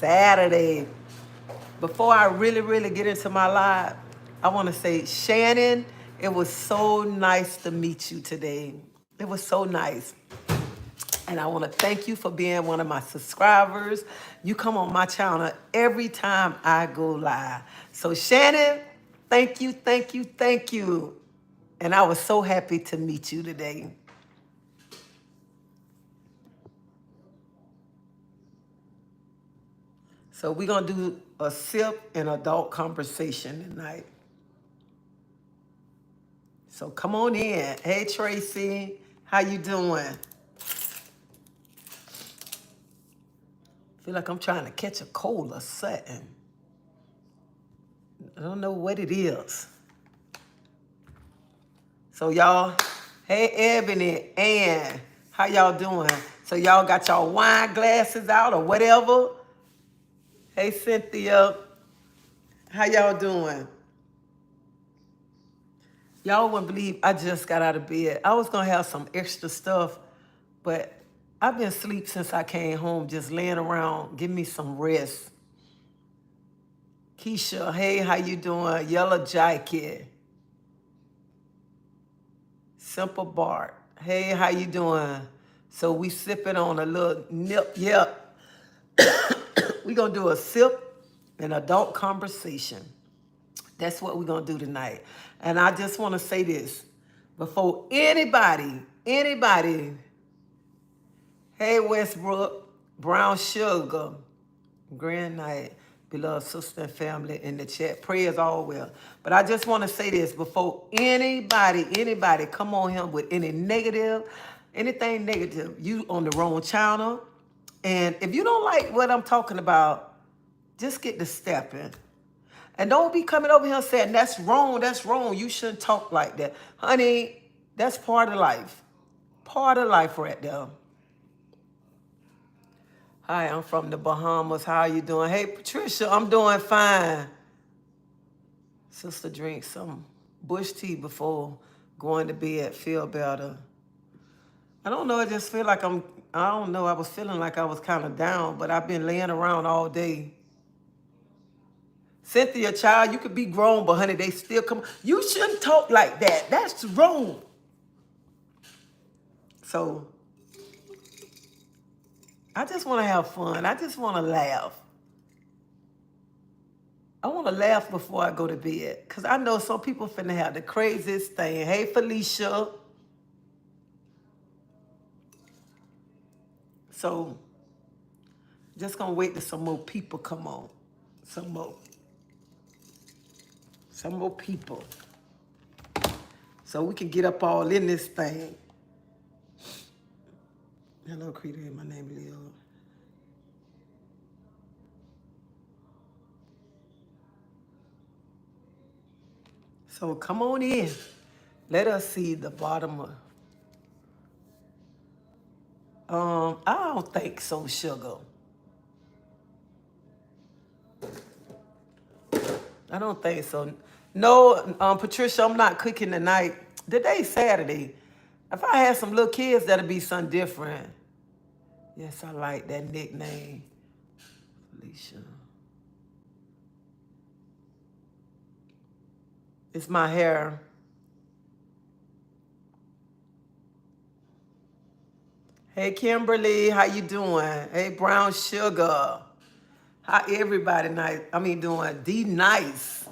Saturday. Before I really get into my live, I want to say, Shannon, it was so nice to meet you today. It was so nice. And I want to thank you for being one of my subscribers. You come on my channel every time I go live. So Shannon, thank you, thank you, thank you. And I was so happy to meet you today. So we're going to do a sip and adult conversation tonight. So come on in. Hey, Tracy, how you doing? Feel like I'm trying to catch a cold or something. I don't know what it is. So y'all, hey, Ebony, Ann, how y'all doing? So y'all got y'all wine glasses out or whatever? Hey, Cynthia, how y'all doing? Y'all wouldn't believe I just got out of bed. I was going to have some extra stuff, but I've been asleep since I came home, just laying around, give me some rest. Keisha, hey, how you doing? Yellow Jacket. Simple Bart, hey, how you doing? So we sipping on a little nip, yep. We're going to do a sip and adult conversation. That's what we're going to do tonight. And I just want to say this. Before anybody, hey, Westbrook, Brown Sugar, Grand Night, beloved sister and family in the chat. Prayers all well. But I just want to say this. Before anybody come on here with anything negative, you on the wrong channel. And if you don't like what I'm talking about, just get to stepping. And don't be coming over here saying, that's wrong. You shouldn't talk like that. Honey, that's part of life. Part of life right there. Hi, I'm from the Bahamas. How you doing? Hey, Patricia, I'm doing fine. Sister, drink some bush tea before going to bed. Feel better. I don't know. I just feel like I was feeling like I was kind of down, but I've been laying around all day. Cynthia, child, you could be grown, but honey, they still come. You shouldn't talk like that. That's wrong. So I just want to have fun. I just want to laugh. I want to laugh before I go to bed because I know some people finna have the craziest thing. Hey, Felicia. So just going to wait till some more people come on. Some more people. So we can get up all in this thing. Hello, Creator. My name is Leo. So come on in. Let us see the bottom of... I don't think so, sugar. I don't think so. No, Patricia, I'm not cooking tonight. Today's Saturday. If I had some little kids, that'd be something different. Yes, I like that nickname, Felicia. It's my hair. Hey, Kimberly, how you doing? Hey, Brown Sugar. How everybody doing? D nice.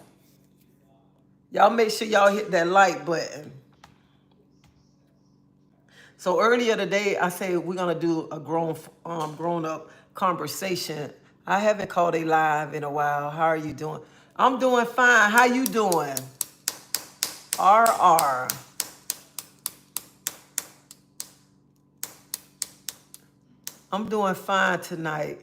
Y'all make sure y'all hit that like button. So earlier today, I said we're gonna do a grown up conversation. I haven't called a live in a while. How are you doing? I'm doing fine. How you doing? RR. I'm doing fine tonight.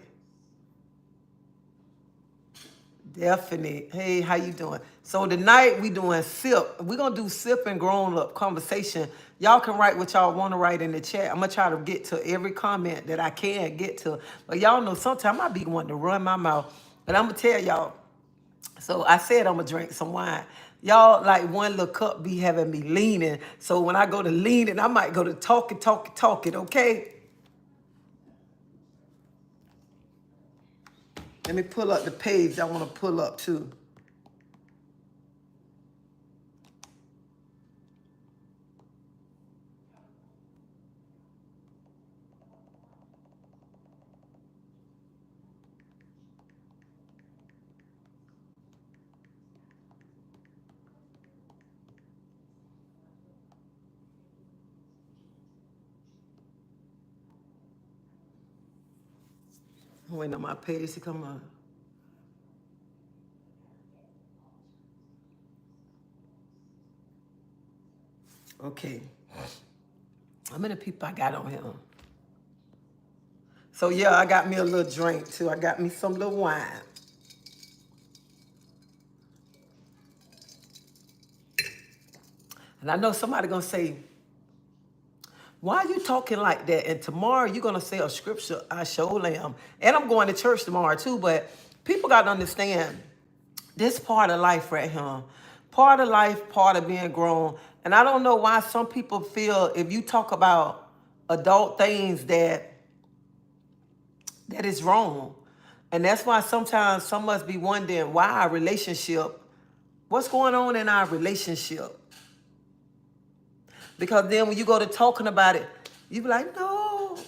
Definitely. Hey, how you doing? So tonight we doing sip. We're going to do sip and grown up conversation. Y'all can write what y'all want to write in the chat. I'm going to try to get to every comment that I can get to. But y'all know sometimes I be wanting to run my mouth. But I'm going to tell y'all. So I said I'm going to drink some wine. Y'all, like one little cup be having me leaning. So when I go to leaning, I might go to talking, okay? Let me pull up the page I want to pull up too. I'm waiting on my page to come on. Okay. How many people I got on here? So yeah, I got me a little drink too. I got me some little wine. And I know somebody gonna say, why are you talking like that? And tomorrow you're gonna say a scripture, I sure am. And I'm going to church tomorrow too, but people gotta understand this part of life right here. Part of life, part of being grown. And I don't know why some people feel if you talk about adult things that is wrong. And that's why sometimes some must be wondering why our relationship, what's going on in our relationship? Because then when you go to talking about it, you be like, no.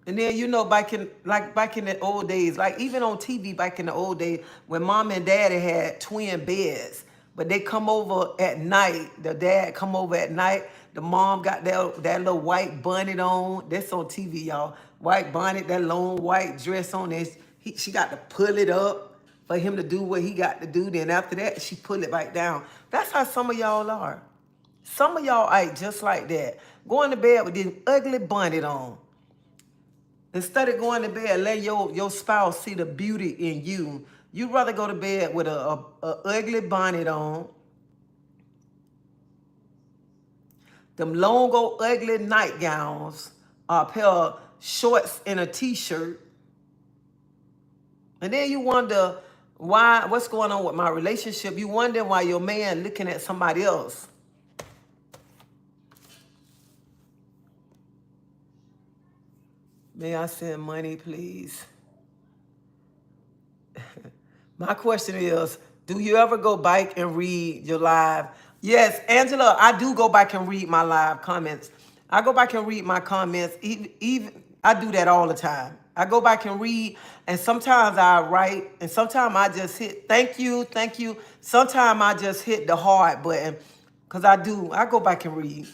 And then you know back in the old days, like even on TV back in the old days, when mom and daddy had twin beds, but they come over at night, the dad come over at night, the mom got that little white bonnet on. That's on TV, y'all. White bonnet, that long white dress on this. She got to pull it up for him to do what he got to do. Then after that, she pull it back down. That's how some of y'all are. Some of y'all act just like that. Going to bed with this ugly bonnet on. Instead of going to bed, let your spouse see the beauty in you. You'd rather go to bed with a ugly bonnet on. Them long old ugly nightgowns, a pair of shorts and a t-shirt. And then you wonder what's going on with my relationship. You wonder why your man looking at somebody else. May I send money, please? My question is, do you ever go back and read your live? Yes, Angela, I do go back and read my live comments. I go back and read my comments. Even I do that all the time. I go back and read, and sometimes I write, and sometimes I just hit thank you. Sometimes I just hit the hard button, because I go back and read.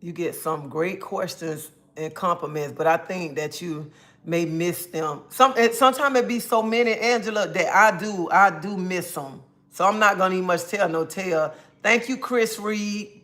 You get some great questions and compliments, but I think that you may miss them. Sometimes it be so many, Angela, that I do miss them. So I'm not gonna even much tell no tale. Thank you, Chris Reed.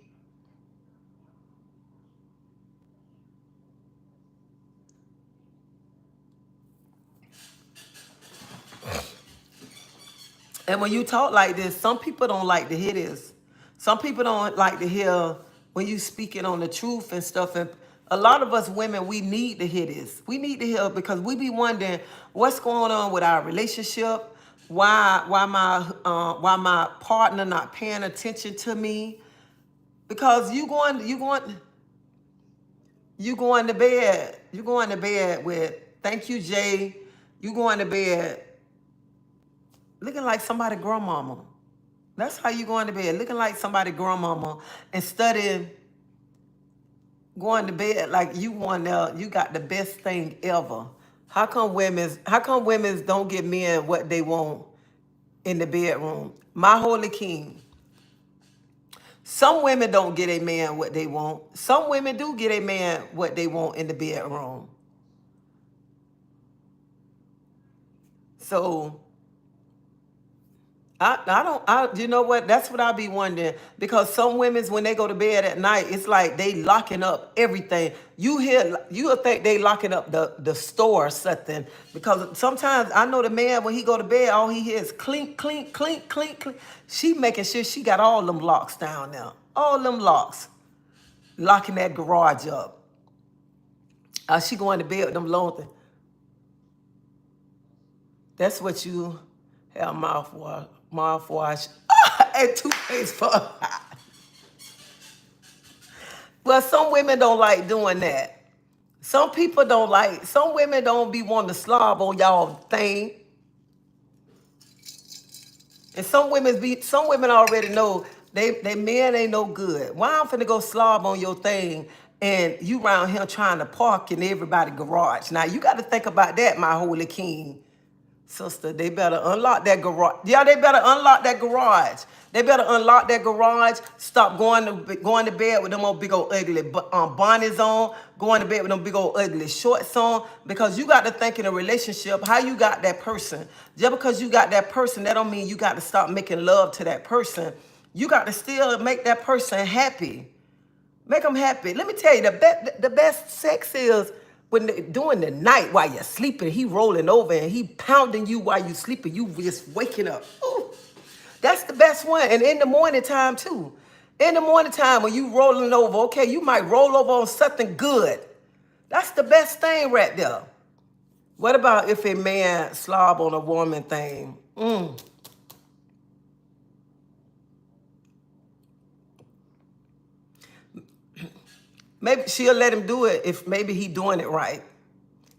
And when you talk like this, some people don't like to hear this. Some people don't like to hear when you speaking on the truth and stuff. And a lot of us women, we need to hear this. We need to hear, because we be wondering what's going on with our relationship. Why my partner not paying attention to me? Because you going to bed. You going to bed with thank you, Jay. You going to bed looking like somebody grandmama. That's how you going to bed, looking like somebody grandmama, and studying, going to bed like you got the best thing ever. How come women don't get men what they want in the bedroom? My holy king. Some women don't get a man what they want. Some women do get a man what they want in the bedroom. So you know what? That's what I be wondering. Because some women's, when they go to bed at night, it's like they locking up everything. You'll think they locking up the store or something. Because sometimes I know the man, when he go to bed, all he hears is clink, clink, clink, clink, clink. She making sure she got all them locks down now. All them locks. Locking that garage up. She going to bed with them long things. That's what you have mouthwash and toothpaste for. Well, some women don't like doing that. Some people don't like, some women don't be wanting to slob on y'all thing. And some women already know they men ain't no good. Why I'm finna go slob on your thing and you around here trying to park in everybody's garage? Now you got to think about that, my holy king. Sister, they better unlock that garage. Yeah, they better unlock that garage. They better unlock that garage. Stop going to bed with them old big old ugly bonnets on. Going to bed with them big old ugly shorts on. Because you got to think in a relationship how you got that person. Just because you got that person, that don't mean you got to stop making love to that person. You got to still make that person happy. Make them happy. Let me tell you, the best sex is when during the night while you're sleeping, he rolling over and he pounding you while you sleeping. You just waking up. Ooh, that's the best one. And in the morning time too. In the morning time when you rolling over, okay, you might roll over on something good. That's the best thing right there. What about if a man slob on a woman thing? Maybe she'll let him do it if maybe he doing it right.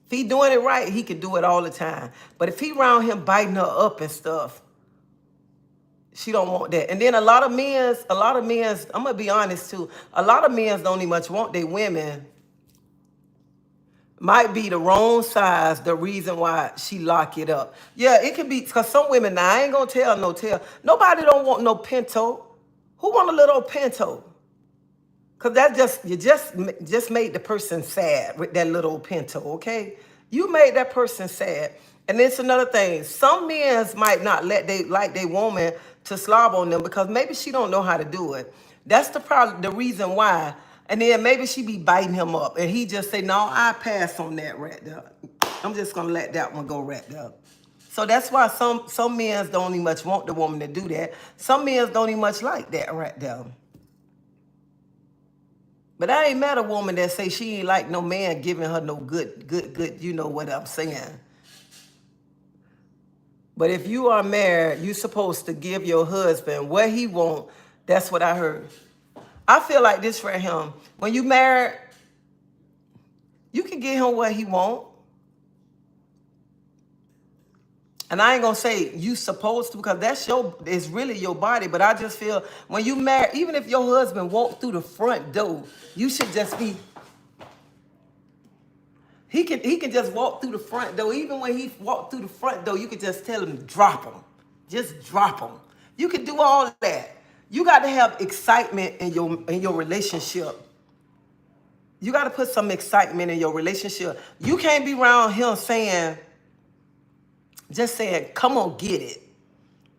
If he doing it right, he can do it all the time. But if he around him biting her up and stuff, she don't want that. And then a lot of men's, I'm gonna be honest too, a lot of men's don't even much want their women. Might be the wrong size, the reason why she lock it up. Yeah, it can be, because some women, now I ain't gonna tell no tale. Nobody don't want no pinto. Who want a little pinto? Cause that you just made the person sad with that little pinto, okay? You made that person sad. And it's another thing. Some men might not let they woman to slob on them because maybe she don't know how to do it. That's the reason why. And then maybe she be biting him up and he just say, no, I pass on that right there. I'm just gonna let that one go right there. So that's why some men don't even much want the woman to do that. Some men don't even much like that right there. But I ain't met a woman that say she ain't like no man giving her no good, you know what I'm saying. But if you are married, you supposed to give your husband what he want. That's what I heard. I feel like this for him. When you married, you can give him what he want. And I ain't gonna say you supposed to because it's really your body. But I just feel when you marry, even if your husband walked through the front door, you should just be. He can just walk through the front door. Even when he walked through the front door, you could just tell him drop him, just drop him. You can do all of that. You got to have excitement in your relationship. You got to put some excitement in your relationship. You can't be around him just saying, come on, get it.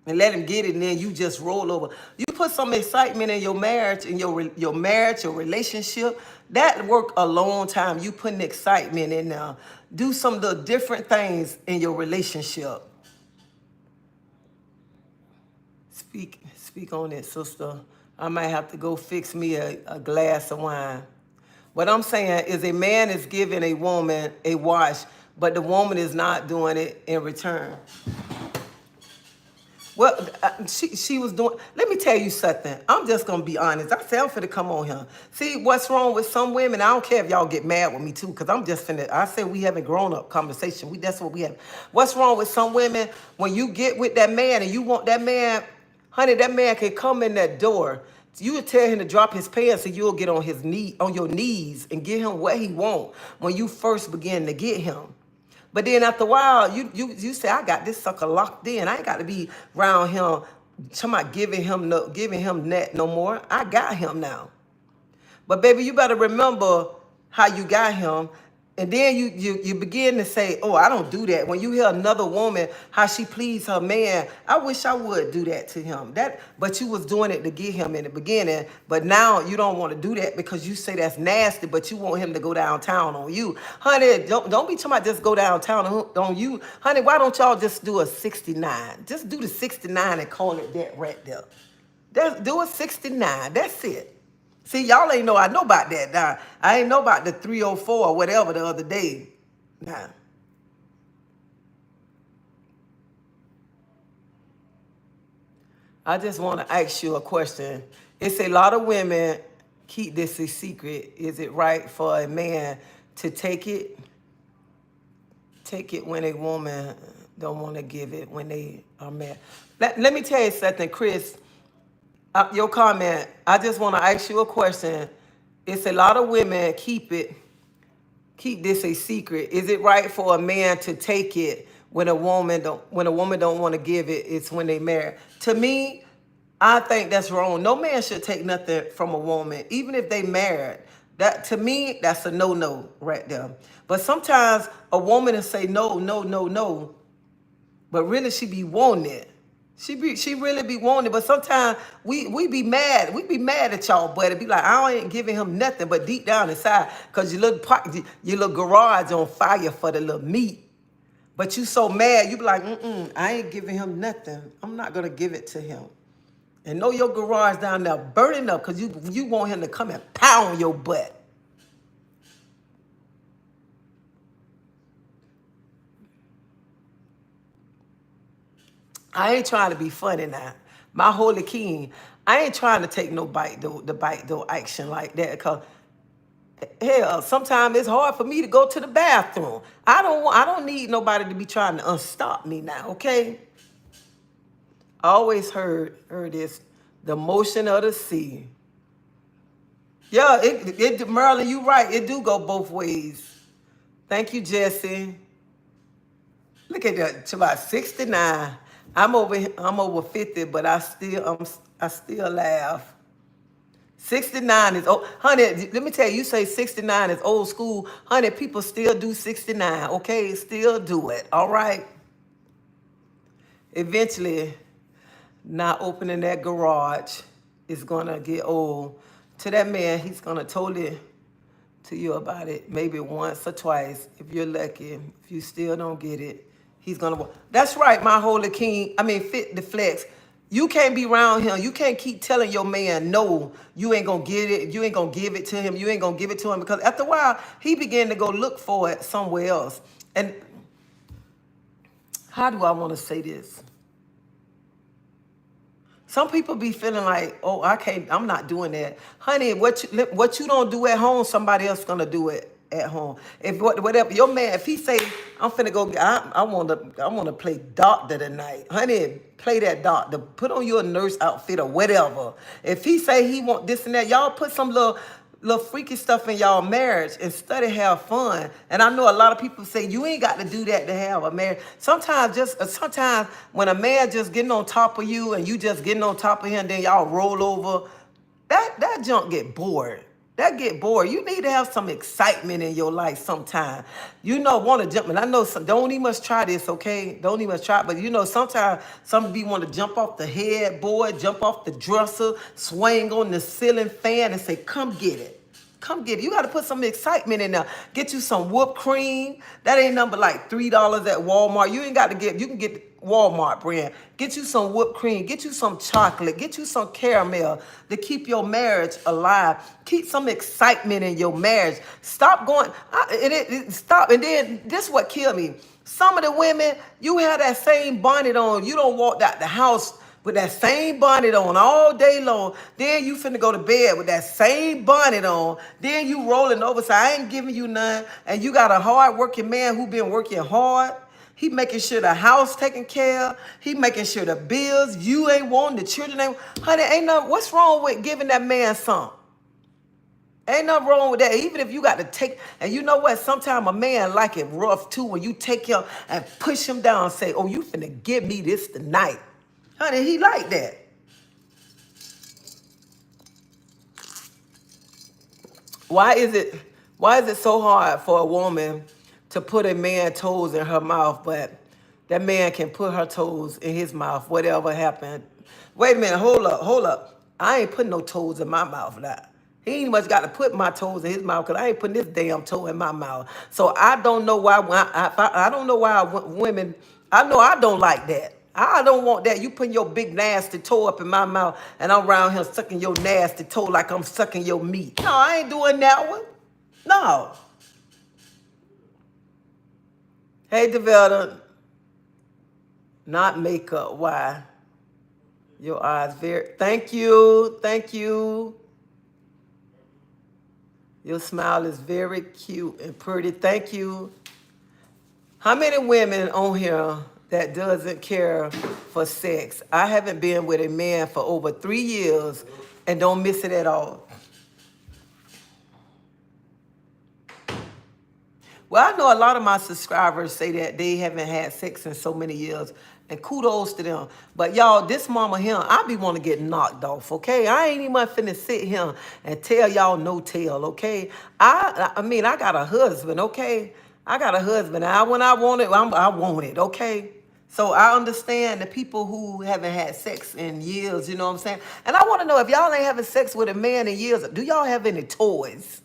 And let him get it, and then you just roll over. You put some excitement in your marriage, your relationship. That work a long time. You putting excitement in there. Do some of the different things in your relationship. Speak on it, sister. I might have to go fix me a glass of wine. What I'm saying is a man is giving a woman a wash, but the woman is not doing it in return. Well, she was doing, let me tell you something. I'm just going to be honest. I said I'm finna come on here. See, what's wrong with some women? I don't care if y'all get mad with me too, because I'm just finna, I said we having grown-up conversation. That's what we have. What's wrong with some women? When you get with that man and you want that man, honey, that man can come in that door. You would tell him to drop his pants and you'll get on your knees and give him what he want when you first begin to get him. But then after a while, you say, I got this sucker locked in. I ain't got to be around him, talking about giving him that no more. I got him now. But baby, you better remember how you got him. And then you begin to say, oh, I don't do that. When you hear another woman, how she please her man, I wish I would do that to him. But you was doing it to get him in the beginning. But now you don't want to do that because you say that's nasty, but you want him to go downtown on you. Honey, don't be talking about just go downtown on you. Honey, why don't y'all just do a 69? Just do the 69 and call it that right there. Do a 69. That's it. See, y'all ain't know I know about that. Now, I ain't know about the 304 or whatever the other day. Nah. I just want to ask you a question. It's a lot of women keep this a secret. Is it right for a man to take it when a woman don't want to give it when they are mad. Let me tell you something, Chris. Your comment, I just want to ask you a question. It's a lot of women keep this a secret. Is it right for a man to take it when a woman don't want to give it? It's when they marry. To me, I think that's wrong. No man should take nothing from a woman, even if they married. That, to me, that's a no right there. But sometimes a woman will say no, no, no, no, but really she be wanting it. She really be wanting it. But sometimes we be mad. We be mad at y'all, but it be like, I ain't giving him nothing. But deep down inside, because your little garage on fire for the little meat. But you so mad, you be like, I ain't giving him nothing. I'm not gonna give it to him. And know your garage down there burning up because you want him to come and pound your butt. I ain't trying to be funny now. My holy king, I ain't trying to take no bite though action like that. Cause hell, sometimes it's hard for me to go to the bathroom. I don't need nobody to be trying to unstop me now, okay? I always heard this, the motion of the sea. Yeah, Merlin, you right. It do go both ways. Thank you, Jesse. Look at that. It's about 69. I'm over 50, but I still laugh. 69 is old. Honey, let me tell you, you say 69 is old school. Honey, people still do 69, okay? Still do it, all right? Eventually, not opening that garage is going to get old. To that man, he's going to totally to you about it maybe once or twice if you're lucky. If you still don't get it, he's going to... That's right, my holy king. I mean, fit the flex. You can't be around him. You can't keep telling your man, no, you ain't going to get it. You ain't going to give it to him. You ain't going to give it to him. Because after a while, he began to go look for it somewhere else. And how do I want to say this? Some people be feeling like, oh, I'm not doing that. Honey, what you don't do at home, somebody else gonna do it at home. If whatever your man, if he say, I'm finna go, I wanna play doctor tonight. Honey, play that doctor. Put on your nurse outfit or whatever. If he say he want this and that, y'all put some little freaky stuff in y'all marriage and study, have fun. And I know a lot of people say you ain't got to do that to have a marriage. Sometimes when a man just getting on top of you and you just getting on top of him, then y'all roll over, that junk get bored. That get bored. You need to have some excitement in your life sometime. Want to jump. And I know don't even must try this, okay? Don't even try. But sometimes some of you want to jump off the headboard, jump off the dresser, swing on the ceiling fan and say, come get it. Come get it. You got to put some excitement in there. Get you some whipped cream. That ain't number like $3 at Walmart. You ain't got to you can get Walmart brand. Get you some whipped cream. Get you some chocolate. Get you some caramel to keep your marriage alive. Keep some excitement in your marriage. Stop going. Stop. And then this is what killed me. Some of the women, you have that same bonnet on. You don't walk out the house with that same bonnet on all day long. Then you finna go to bed with that same bonnet on. Then you rolling over, so I ain't giving you none. And you got a hard-working man who been working hard. He making sure the house taken care of. He making sure the bills, you ain't wanting, the children ain't. Honey, ain't nothing, what's wrong with giving that man something? Ain't nothing wrong with that. Even if you got to take, and you know what? Sometimes a man like it rough too when you take him and push him down and say, oh, you finna give me this tonight. Honey, he like that. Why is it so hard for a woman to put a man's toes in her mouth, but that man can put her toes in his mouth, whatever happened? Wait a minute, hold up. I ain't putting no toes in my mouth now. He ain't much got to put my toes in his mouth because I ain't putting this damn toe in my mouth. So I don't know why, I don't know why women, I know I don't like that. I don't want that. You putting your big nasty toe up in my mouth and I'm around here sucking your nasty toe like I'm sucking your meat. No, I ain't doing that one. No. Hey, Development. Not makeup. Why? Your eyes very... Thank you. Thank you. Your smile is very cute and pretty. Thank you. How many women on here that doesn't care for sex? I haven't been with a man for over 3 years and don't miss it at all. Well, I know a lot of my subscribers say that they haven't had sex in so many years, and kudos to them. But y'all, this mama here, I be want to get knocked off, okay? I ain't even finna sit here and tell y'all no tale, okay? I mean, I got a husband, okay? I got a husband. When I want it, I want it, okay? So I understand the people who haven't had sex in years, you know what I'm saying? And I want to know, if y'all ain't having sex with a man in years, do y'all have any toys?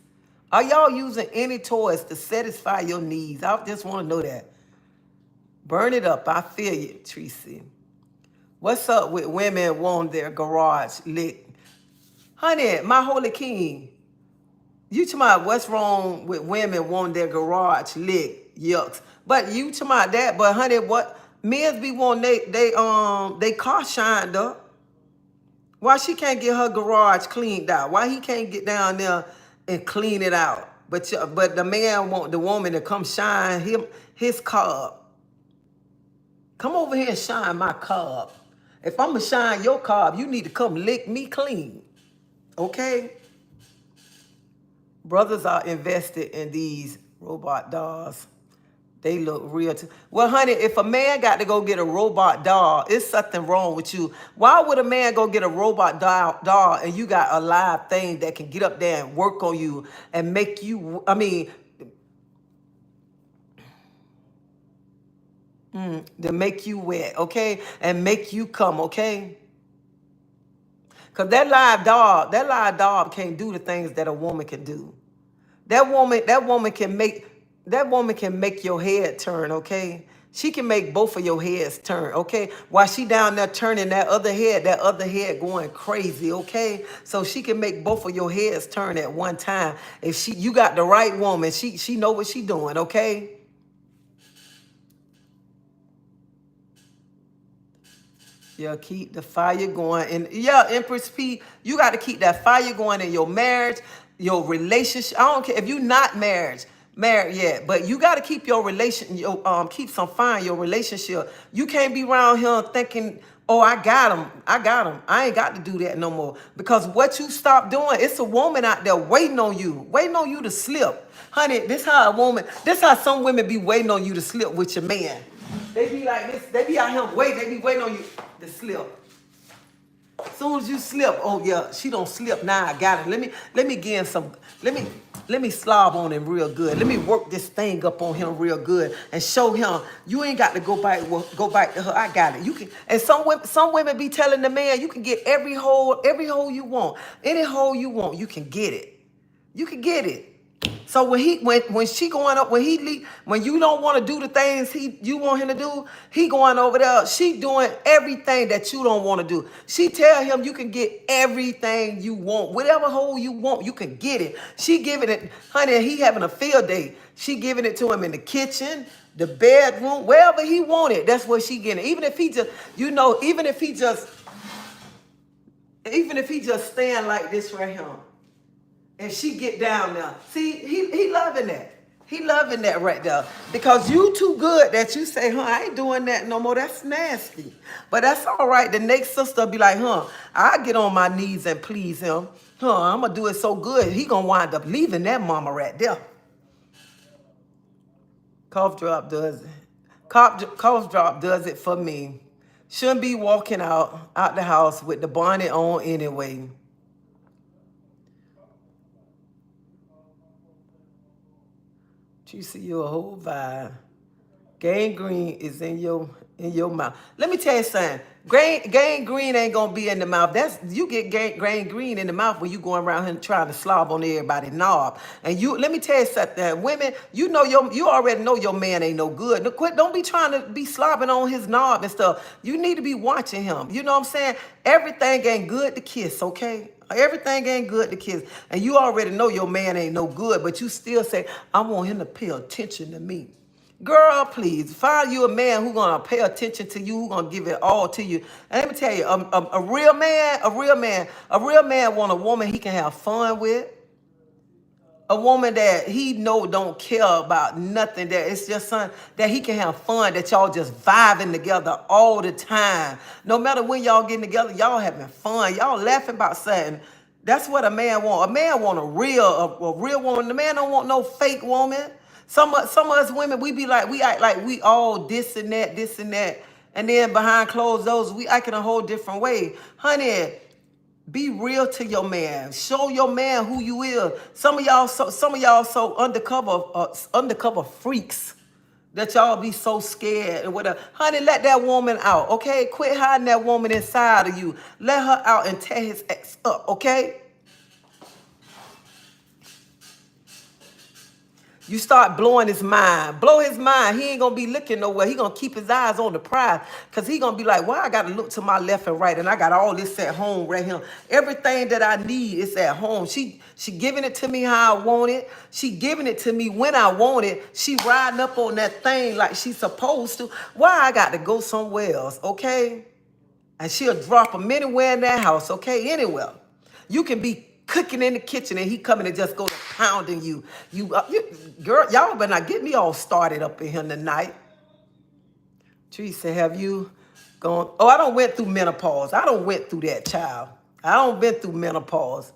Are y'all using any toys to satisfy your needs? I just want to know that. Burn it up. I feel you, Treasie. What's up with women wanting their garage lit? Honey, my holy king, you talking about what's wrong with women wanting their garage lit? Yucks. But you talking about that, but honey, what men be wanting they car shined up? Why she can't get her garage cleaned out? Why he can't get down there and clean it out? But the man want the woman to come shine his car up. Come over here and shine my car up. If I'm gonna shine your car up, you need to come lick me clean. Okay? Brothers are invested in these robot dolls. They look real too. Well, honey, if a man got to go get a robot doll, it's something wrong with you. Why would a man go get a robot doll and you got a live thing that can get up there and work on you and make you, to make you wet, okay? And make you come, okay? Because that live dog can't do the things that a woman can do. That woman can make your head turn, okay? She can make both of your heads turn, okay? While she down there turning that other head going crazy, okay? So she can make both of your heads turn at one time. If you got the right woman, she know what she doing, okay? Yeah, keep the fire going. And yeah, Empress P, you got to keep that fire going in your marriage, your relationship. I don't care if you're not married yet, but you got to keep your keep some fire in your relationship. You can't be around here thinking, oh, I got him. I ain't got to do that no more. Because what you stop doing, it's a woman out there waiting on you to slip. Honey, this how some women be waiting on you to slip with your man. They be like this, they be out here waiting, they be waiting on you to slip. As soon as you slip, oh yeah, she don't slip now. I got it. Let me give him some. Let me slob on him real good. Let me work this thing up on him real good and show him you ain't got to go back to her. I got it. You can. And some women be telling the man you can get every hole you want, any hole you want, you can get it. You can get it. So when she going up, when you don't want to do the things you want him to do, he going over there. She doing everything that you don't want to do. She tell him you can get everything you want, whatever hole you want, you can get it. She giving it, honey. He having a field day. She giving it to him in the kitchen, the bedroom, wherever he want it. That's what she getting. Even if he just, even if he just stand like this right here. And she get down there. See, he loving that. He loving that right there. Because you too good that you say, I ain't doing that no more. That's nasty. But that's all right. The next sister be like, I get on my knees and please him. I'm going to do it so good. He going to wind up leaving that mama right there. Cough drop does it. Cough drop does it for me. Shouldn't be walking out the house with the bonnet on anyway. You see your whole vibe. Gangrene is in your mouth. Let me tell you something. Gangrene ain't gonna be in the mouth. You get gangrene in the mouth when you going around here trying to slob on everybody's knob. And let me tell you something. Women, you already know your man ain't no good. Don't be trying to be slobbing on his knob and stuff. You need to be watching him. You know what I'm saying? Everything ain't good to kiss, okay? Everything ain't good to kiss. And you already know your man ain't no good, but you still say, I want him to pay attention to me. Girl, please, find you a man who's going to pay attention to you, who's going to give it all to you. And let me tell you, a real man want a woman he can have fun with. A woman that he know don't care about nothing, that it's just something that he can have fun, that y'all just vibing together all the time. No matter when y'all getting together, y'all having fun. Y'all laughing about something. That's what a man want. A man want a real woman. The man don't want no fake woman. Some of us women, we be like, we act like we all this and that, this and that. And then behind closed doors, we act in a whole different way. Honey, be real to your man. Show your man who you is. Some of y'all so undercover freaks that y'all be so scared and whatever. Honey, let that woman out, okay? Quit hiding that woman inside of you. Let her out and tear his ex up, okay? You start blowing his mind. Blow his mind. He ain't going to be looking nowhere. He going to keep his eyes on the prize. Because he going to be like, why I got to look to my left and right? And I got all this at home right here. Everything that I need is at home. She giving it to me how I want it. She giving it to me when I want it. She riding up on that thing like she's supposed to. Why I got to go somewhere else, okay? And she'll drop him anywhere in that house, okay? Anywhere. You can be cooking in the kitchen and he coming and just go to pounding you. Girl, y'all better not get me all started up in here tonight. Teresa, have you gone? Oh, I don't went through menopause. I don't went through that, child. I don't been through menopause.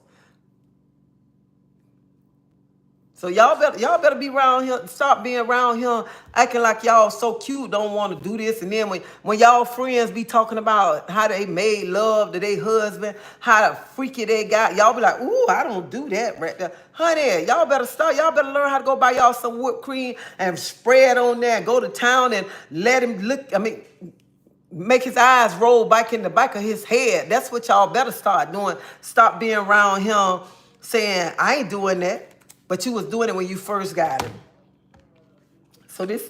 So y'all better be around here. Stop being around here acting like y'all so cute, don't want to do this. And then when y'all friends be talking about how they made love to their husband, how freaky they got, y'all be like, ooh, I don't do that right there. Honey, y'all better start. Y'all better learn how to go buy y'all some whipped cream and spread on there and go to town and let him look. Make his eyes roll back in the back of his head. That's what y'all better start doing. Stop being around him saying, I ain't doing that. But you was doing it when you first got him. So this,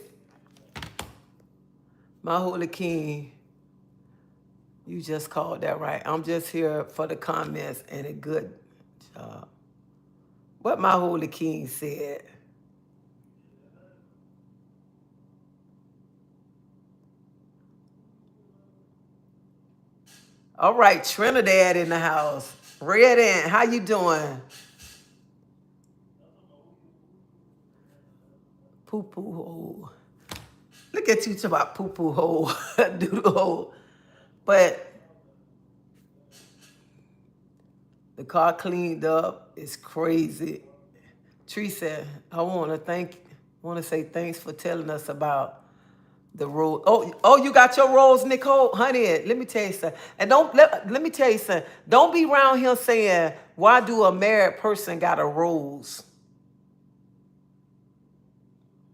my holy king, you just called that right. I'm just here for the comments and a good job. What my holy king said. All right, Trinidad in the house. Red Ant, how you doing? Poo-poo hole. Look at you talking about poo-poo hole, doodle hole. But the car cleaned up. It's crazy. Tree said, I want to say thanks for telling us about the rose. Oh, you got your rose, Nicole? Honey, let me tell you something. And let me tell you something. Don't be around here saying, why do a married person got a rose?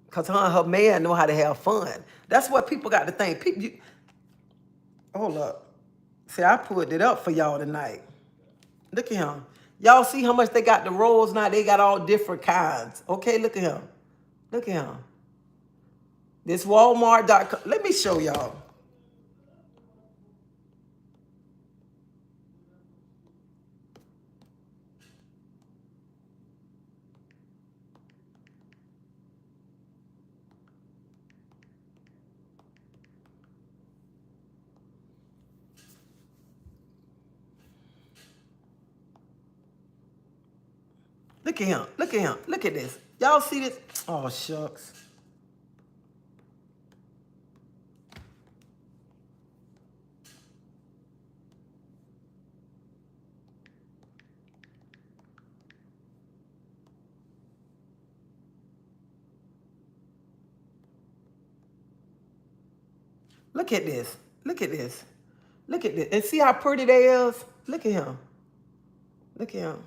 Because her man know how to have fun. That's what people got to think. Hold up. See, I put it up for y'all tonight. Look at him. Y'all see how much they got the rolls now? They got all different kinds. Okay, look at him. Look at him. This Walmart.com. Let me show y'all. Look at him. Look at him. Look at this. Y'all see this? Oh, shucks. Look at this. Look at this. Look at this. And see how pretty they is? Look at him. Look at him.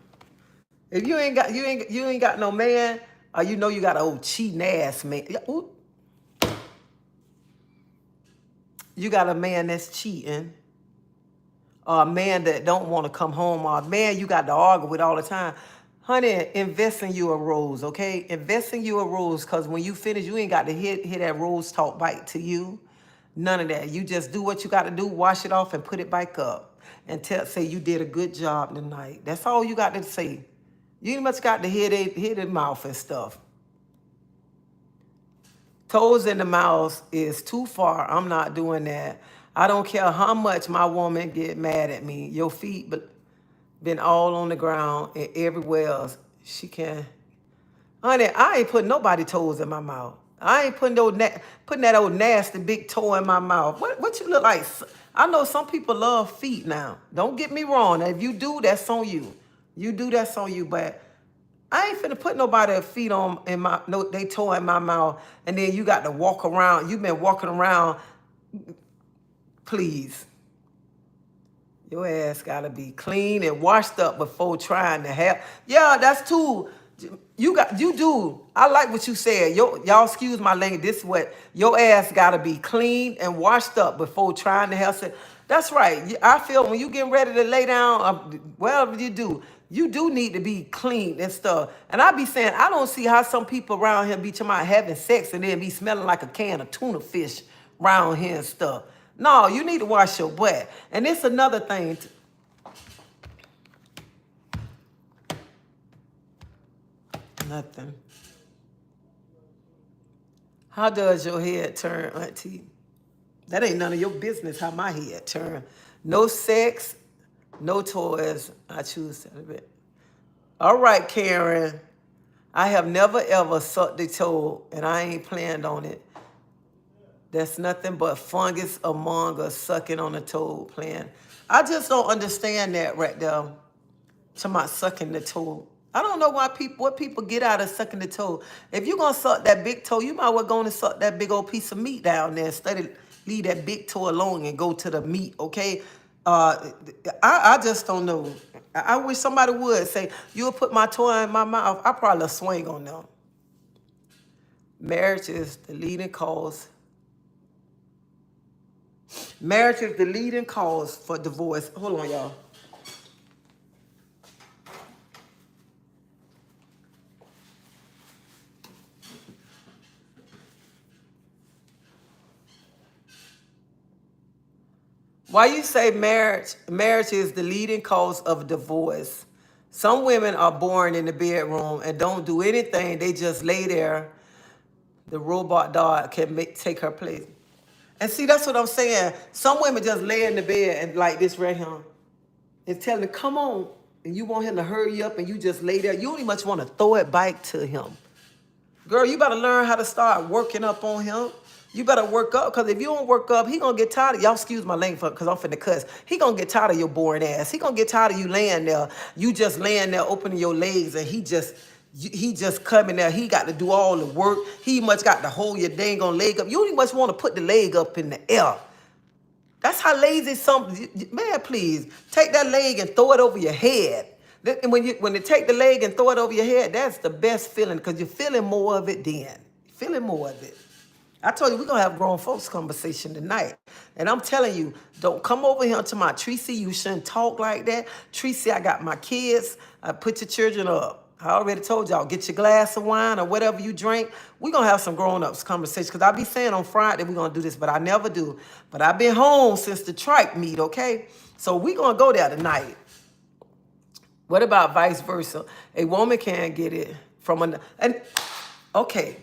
If you ain't got no man, or you know you got an old cheating ass man. Ooh. You got a man that's cheating, or a man that don't want to come home, or a man you got to argue with all the time. Honey, invest in you a rose, okay? Invest in you a rose, because when you finish, you ain't got to hit that rose talk bite to you. None of that. You just do what you got to do, wash it off, and put it back up. And say you did a good job tonight. That's all you got to say. You ain't much got to hit their mouth and stuff. Toes in the mouth is too far. I'm not doing that. I don't care how much my woman get mad at me. Your feet been all on the ground and everywhere else. She can Honey, I ain't putting nobody toes in my mouth. I ain't putting putting that old nasty big toe in my mouth. What you look like? I know some people love feet now. Don't get me wrong. If you do, that's on you. You do, that's on you. But I ain't finna put nobody feet on in my no they toe in my mouth, and then you got to walk around. You've been walking around. Please. Your ass gotta be clean and washed up before trying to have. Yeah, that's too. You do. I like what you said. Y'all excuse my language. This is what your ass gotta be clean and washed up before trying to have sex. That's right. I feel when you getting ready to lay down, whatever you do need to be clean and stuff. And I be saying, I don't see how some people around here be talking about having sex and then be smelling like a can of tuna fish around here and stuff. No, you need to wash your butt. And it's another thing. Nothing. How does your head turn, Auntie? That ain't none of your business how my head turn. No sex, no toys. I choose celibate. All right, Karen. I have never ever sucked a toe, and I ain't planned on it. That's nothing but fungus among us sucking on a toe playing. I just don't understand that right there. Talking about sucking the toe. I don't know what people get out of sucking the toe. If you're gonna suck that big toe, you might well go and suck that big old piece of meat down there instead of leave that big toe alone and go to the meat, okay? I just don't know. I wish somebody would say, you'll put my toe in my mouth. I probably swing on them. Marriage is the leading cause. Marriage is the leading cause for divorce. Hold on, y'all. Why you say marriage is the leading cause of divorce? Some women are born in the bedroom and don't do anything. They just lay there. The robot dog can take her place. And see, that's what I'm saying. Some women just lay in the bed and like this right here and tell him, come on. And you want him to hurry up and you just lay there. You don't even much want to throw it back to him. Girl, you better learn how to start working up on him. You better work up, because if you don't work up, he gonna get tired of, y'all excuse my language because I'm finna cuss. He gonna get tired of your boring ass. He gonna get tired of you laying there. You just laying there opening your legs and he just coming there. He got to do all the work. He much got to hold your dang on leg up. You don't even much want to put the leg up in the air. That's how lazy some, man, please. Take that leg and throw it over your head. And when they take the leg and throw it over your head, that's the best feeling because you're feeling more of it then. Feeling more of it. I told you, we're going to have grown folks conversation tonight. And I'm telling you, don't come over here to my treasie. You shouldn't talk like that. Treasie, I got my kids. I put your children up. I already told y'all, get your glass of wine or whatever you drink. We're going to have some grown-ups conversation. Because I be saying on Friday we're going to do this, but I never do. But I've been home since the trike meet, okay? So we're going to go there tonight. What about vice versa? A woman can't get it from another. And, okay.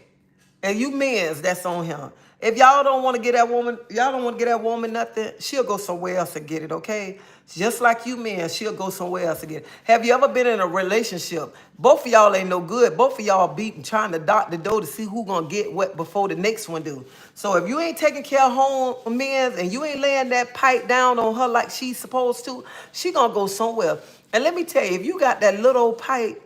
And you men's that's on him. If y'all don't want to get that woman, y'all don't want to get that woman nothing, she'll go somewhere else and get it, okay? Just like you men, she'll go somewhere else and get it. Have you ever been in a relationship? Both of y'all ain't no good. Both of y'all beating, trying to dot the door to see who gonna get what before the next one do. So if you ain't taking care of home men's and you ain't laying that pipe down on her like she's supposed to, she gonna go somewhere. And let me tell you, if you got that little pipe,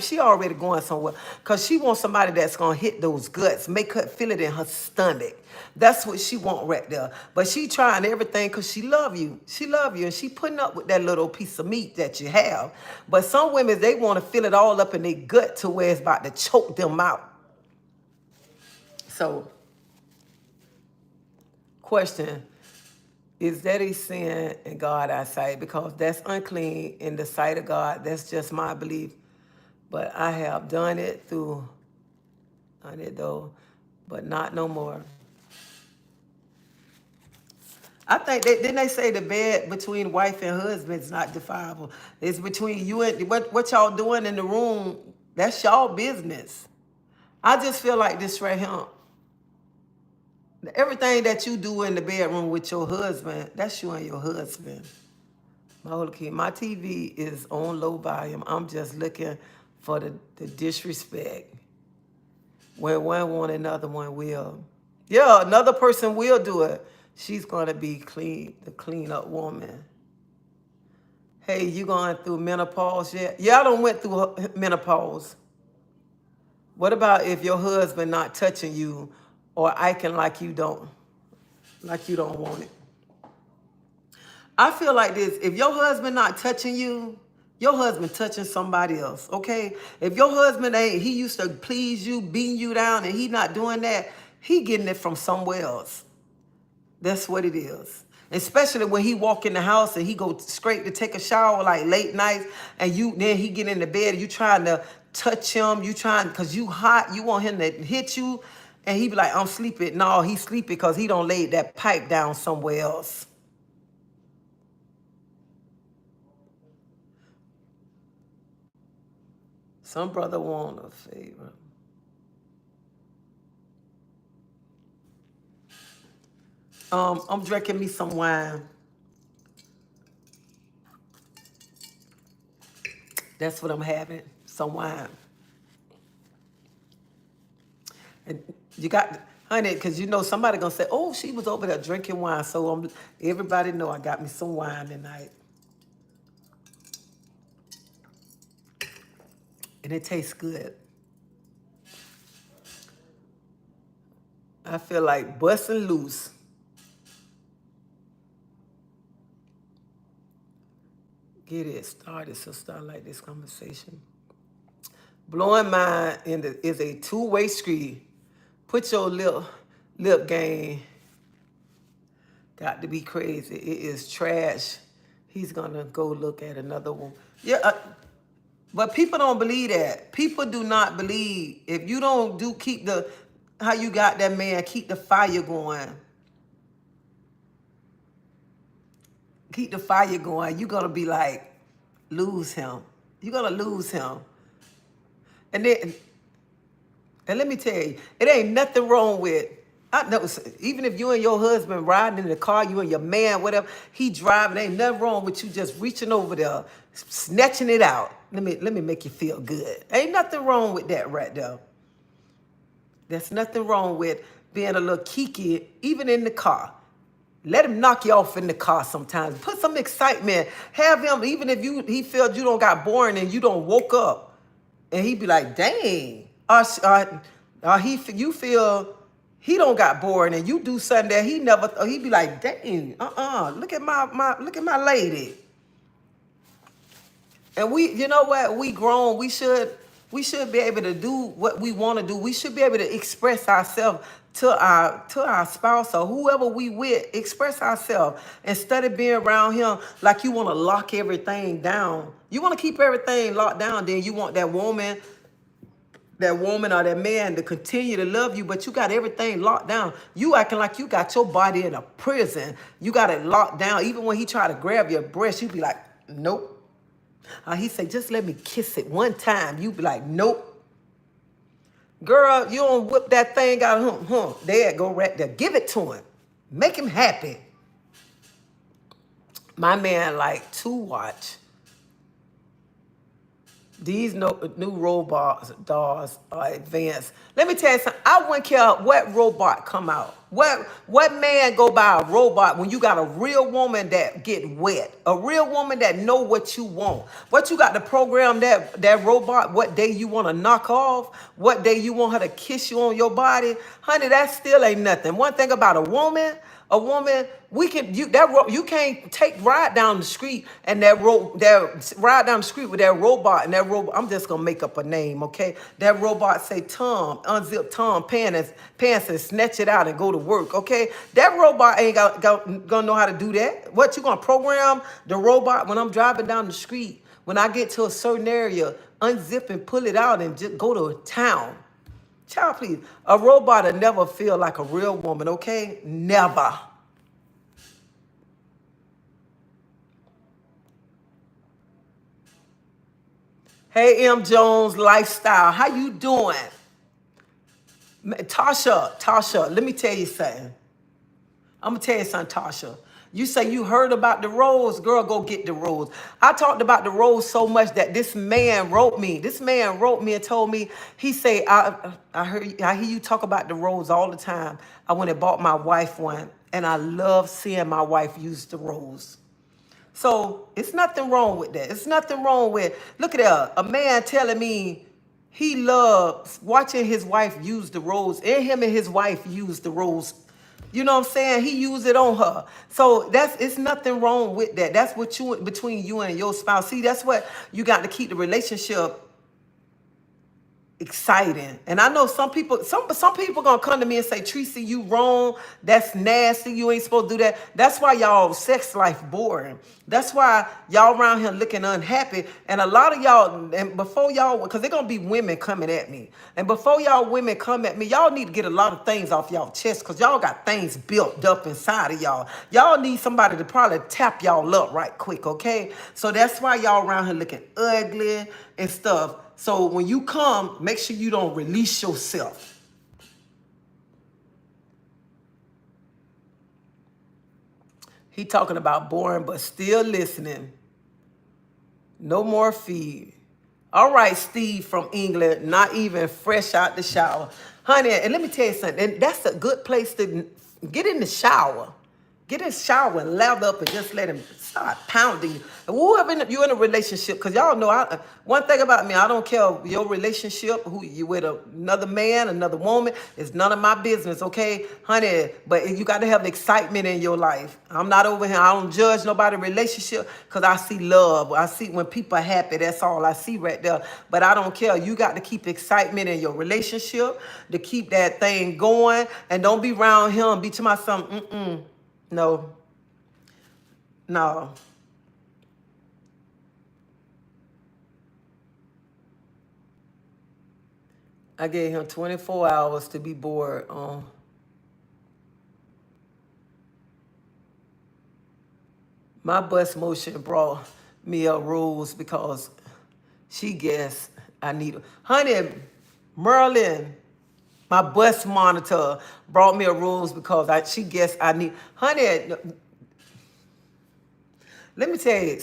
she already going somewhere because she wants somebody that's going to hit those guts, make her feel it in her stomach. That's what she want right there. But she trying everything because she love you. She love you, and she putting up with that little piece of meat that you have. But some women, they want to feel it all up in their gut to where it's about to choke them out. So, question, is that a sin in God's eyesight? Because that's unclean in the sight of God. That's just my belief. But I have done it though, but not no more. I think didn't they say the bed between wife and husband is not defilable? It's between you and what y'all doing in the room. That's y'all business. I just feel like this right here. Everything that you do in the bedroom with your husband, that's you and your husband. My TV is on low volume. I'm just looking for the disrespect. When one want, another one will. Yeah, another person will do it. She's going to be clean, the clean up woman. Hey, you going through menopause yet? Yeah, I done went through menopause. What about if your husband not touching you or acting like you don't want it? I feel like this. If your husband not touching you, your husband touching somebody else, okay? If your husband ain't, he used to please you, beating you down, and he not doing that, he getting it from somewhere else. That's what it is. Especially when he walk in the house and he go straight to take a shower like late nights, and then he get in the bed and you trying to touch him, you trying, because you hot, you want him to hit you, and he be like, I'm sleeping. No, he sleeping because he don't lay that pipe down somewhere else. Some brother want a favor. I'm drinking me some wine. That's what I'm having, some wine. And you got, honey, because you know somebody gonna say, oh, she was over there drinking wine. So everybody know I got me some wine tonight. And it tastes good. I feel like busting loose. Get it started, sister. I like this conversation. Blowing mind is a two-way street. Put your lip game. Got to be crazy. It is trash. He's gonna go look at another one. Yeah, but people don't believe that. People do not believe. If you don't keep how you got that man, keep the fire going. Keep the fire going. You're gonna be like, lose him. You're gonna lose him. And let me tell you, it ain't nothing wrong with, I know, even if you and your husband riding in the car, you and your man, whatever, he driving, ain't nothing wrong with you just reaching over there, snatching it out. Let me make you feel good. Ain't nothing wrong with that right there. There's nothing wrong with being a little kiki, even in the car. Let him knock you off in the car sometimes. Put some excitement. Have him, even if he felt you don't got boring and you don't woke up, and he be like, dang. You feel he don't got boring and you do something that he never, he be like, dang, look at my lady. And you know what? We grown. We should be able to do what we want to do. We should be able to express ourselves to our spouse or whoever we with. Express ourselves instead of being around him like you want to lock everything down. You want to keep everything locked down. Then you want that woman or that man to continue to love you, but you got everything locked down. You acting like you got your body in a prison. You got it locked down. Even when he try to grab your breast, you be like, nope. He say, just let me kiss it one time. You be like, nope. Girl, you don't whip that thing out. There, go right there. Give it to him. Make him happy. My man like to watch these new robots, dolls are advanced. Let me tell you something. I wouldn't care what robot come out. What man go by a robot when you got a real woman that get wet? A real woman that know what you want. What you got to program that robot, what day you want to knock off, what day you want her to kiss you on your body. Honey, that still ain't nothing. One thing about a woman, you can't ride down the street and ride down the street with that robot and that robot. I'm just gonna make up a name, okay? That robot say Tom, unzip Tom pants and snatch it out and go to work, okay? That robot ain't gonna know how to do that. What, you gonna program the robot when I'm driving down the street? When I get to a certain area, unzip and pull it out and just go to a town. Child, please. A robot will never feel like a real woman, okay? Never. Hey, M. Jones Lifestyle. How you doing? Tasha, let me tell you something. I'm going to tell you something, Tasha. You say you heard about the rose, girl, go get the rose. I talked about the rose so much that this man wrote me. This man wrote me and told me, he said, I hear you talk about the rose all the time. I went and bought my wife one, and I love seeing my wife use the rose. So it's nothing wrong with that. It's nothing wrong with, look at that, a man telling me he loves watching his wife use the rose, and him and his wife use the rose. You know what I'm saying? He used it on her. So it's nothing wrong with that. That's what between you and your spouse. See, that's what you got to keep the relationship exciting. And I know some people gonna come to me and say, Treasie, you wrong. That's nasty. You ain't supposed to do that. That's why y'all sex life boring. That's why y'all around here looking unhappy. And a lot of y'all, and before y'all, because they're gonna be women coming at me. And before y'all women come at me, y'all need to get a lot of things off y'all chest, because y'all got things built up inside of y'all. Y'all need somebody to probably tap y'all up right quick, okay? So that's why y'all around here looking ugly and stuff. So when you come, make sure you don't release yourself. He talking about boring, but still listening. No more feed. All right, Steve from England, not even fresh out the shower. Honey, and let me tell you something. And that's a good place to get in the shower. Get in the shower and lather up and just let him start pounding you. And whoever you're in a relationship, because y'all know, one thing about me, I don't care your relationship, who you with another man, another woman, it's none of my business, okay, honey? But you got to have excitement in your life. I'm not over here. I don't judge nobody's relationship, because I see love. I see when people are happy. That's all I see right there. But I don't care. You got to keep excitement in your relationship to keep that thing going. And don't be around him and be to myself, no. No. I gave him 24 hours to be bored on. My bus motion brought me a rose because she guessed I need her. Honey, Merlin, my bus monitor, brought me a rose because she guessed I need. Honey, let me tell you,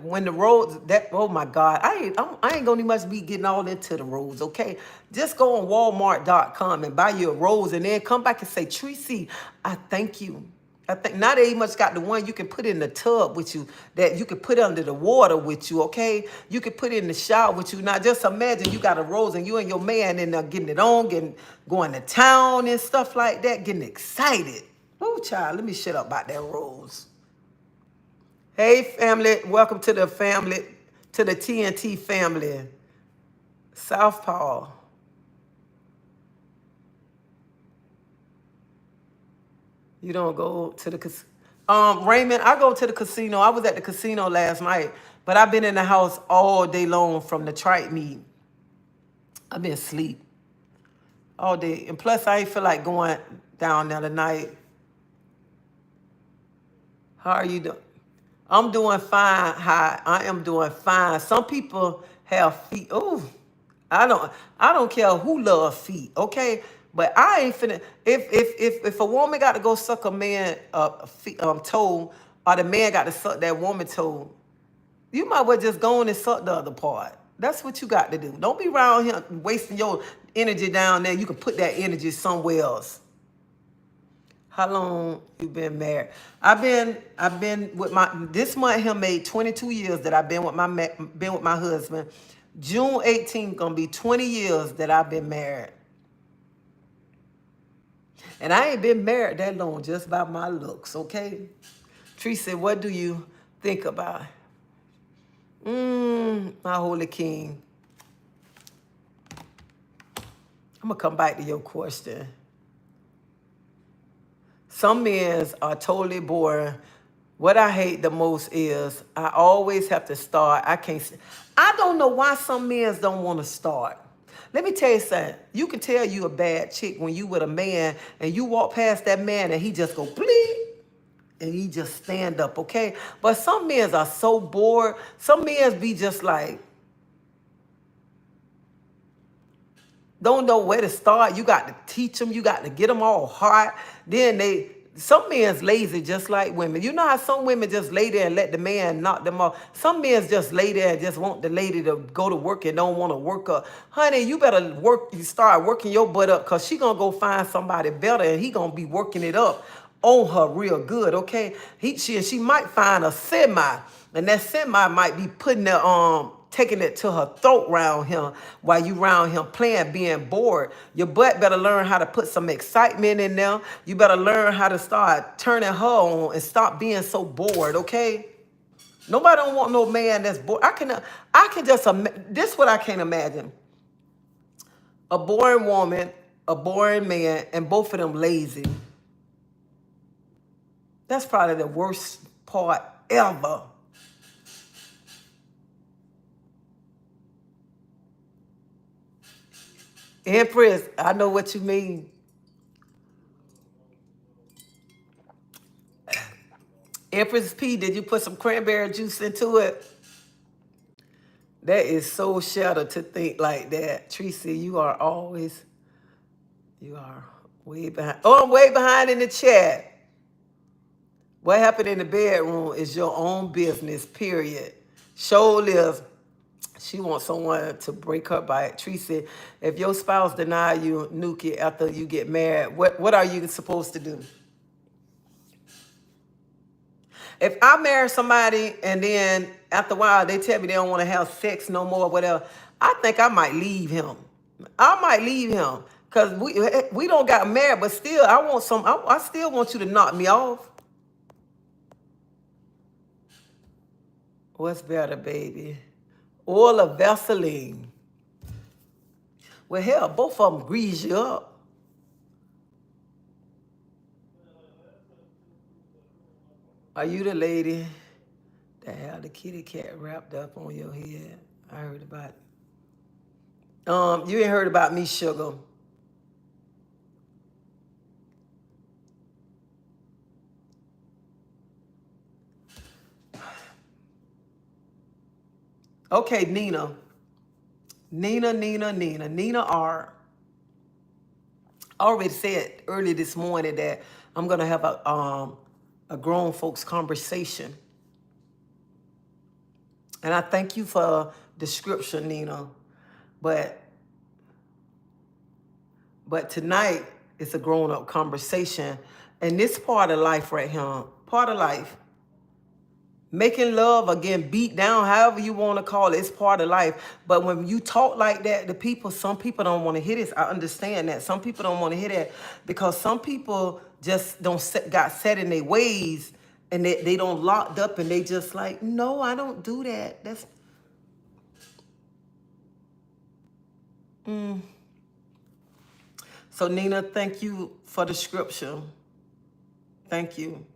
when the roads, oh my God, I ain't gonna much be getting all into the roads, okay? Just go on Walmart.com and buy you a rose, and then come back and say, Treasie, I thank you. I think now they much got the one you can put in the tub with you, that you can put under the water with you, okay? You can put it in the shower with you. Now just imagine you got a rose and you and your man in there getting it on, going to town and stuff like that, getting excited. Oh, child, let me shut up about that rose. Hey, family, welcome to the family, to the TNT family. Southpaw. You don't go to the casino. Raymond, I go to the casino. I was at the casino last night, but I've been in the house all day long from the trike meet. I've been asleep all day. And plus, I ain't feel like going down there tonight. How are you doing? I'm doing fine. Hi, I am doing fine. Some people have feet. Oh, I don't care who love feet, okay? But I ain't finna. If a woman got to go suck a man toe, or the man got to suck that woman toe, you might well just go on and suck the other part. That's what you got to do. Don't be around here wasting your energy down there. You can put that energy somewhere else. How long you been married? I've been with this month here made 22 years that I've been with my husband. June 18th gonna be 20 years that I've been married. And I ain't been married that long just by my looks, okay? Treasie, what do you think about? My holy king. I'm gonna come back to your question. Some men are totally boring. What I hate the most is I always have to start. I don't know why some men don't want to start. Let me tell you something. You can tell you a bad chick when you with a man and you walk past that man and he just go bleep and he just stand up, okay? But some men are so bored. Some men be just like, don't know where to start. You got to teach them. You got to get them all hot. Then some men's lazy just like women. You know how some women just lay there and let the man knock them off. Some men's just lay there and just want the lady to go to work and don't want to work up. Honey, you better you start working your butt up, because she gonna go find somebody better and he gonna be working it up on her real good, okay? She might find a semi, and that semi might be putting the taking it to her throat round him while you round him playing, being bored. Your butt better learn how to put some excitement in there. You better learn how to start turning her on and stop being so bored, okay? Nobody don't want no man that's bored. I can just, this is what I can't imagine. A boring woman, a boring man, and both of them lazy. That's probably the worst part ever. Empress, I know what you mean. Empress P, did you put some cranberry juice into it? That is so shadow to think like that. Treasie, you are way behind. Oh, I'm way behind in the chat. What happened in the bedroom is your own business, period. Show lives. She wants someone to break her back. Treasie, if your spouse deny you Nuki after you get married, what are you supposed to do? If I marry somebody and then after a while they tell me they don't want to have sex no more, whatever, I think I might leave him. I might leave him because we don't got married, but still I still want you to knock me off. What's better, baby? Oil or Vaseline? Well, hell, both of them grease you up. Are you the lady that had the kitty cat wrapped up on your head? I heard about it. You ain't heard about me, sugar. Okay, Nina R. I already said early this morning that I'm gonna have a grown folks conversation, and I thank you for the scripture, Nina. But tonight it's a grown up conversation, and this part of life right here, part of life. Making love, again, beat down, however you want to call it, it's part of life. But when you talk like that to some people don't want to hear this. I understand that. Some people don't want to hear that because some people just got set in their ways and they don't locked up and they just like, no, I don't do that. That's... So, Nina, thank you for the scripture. Thank you.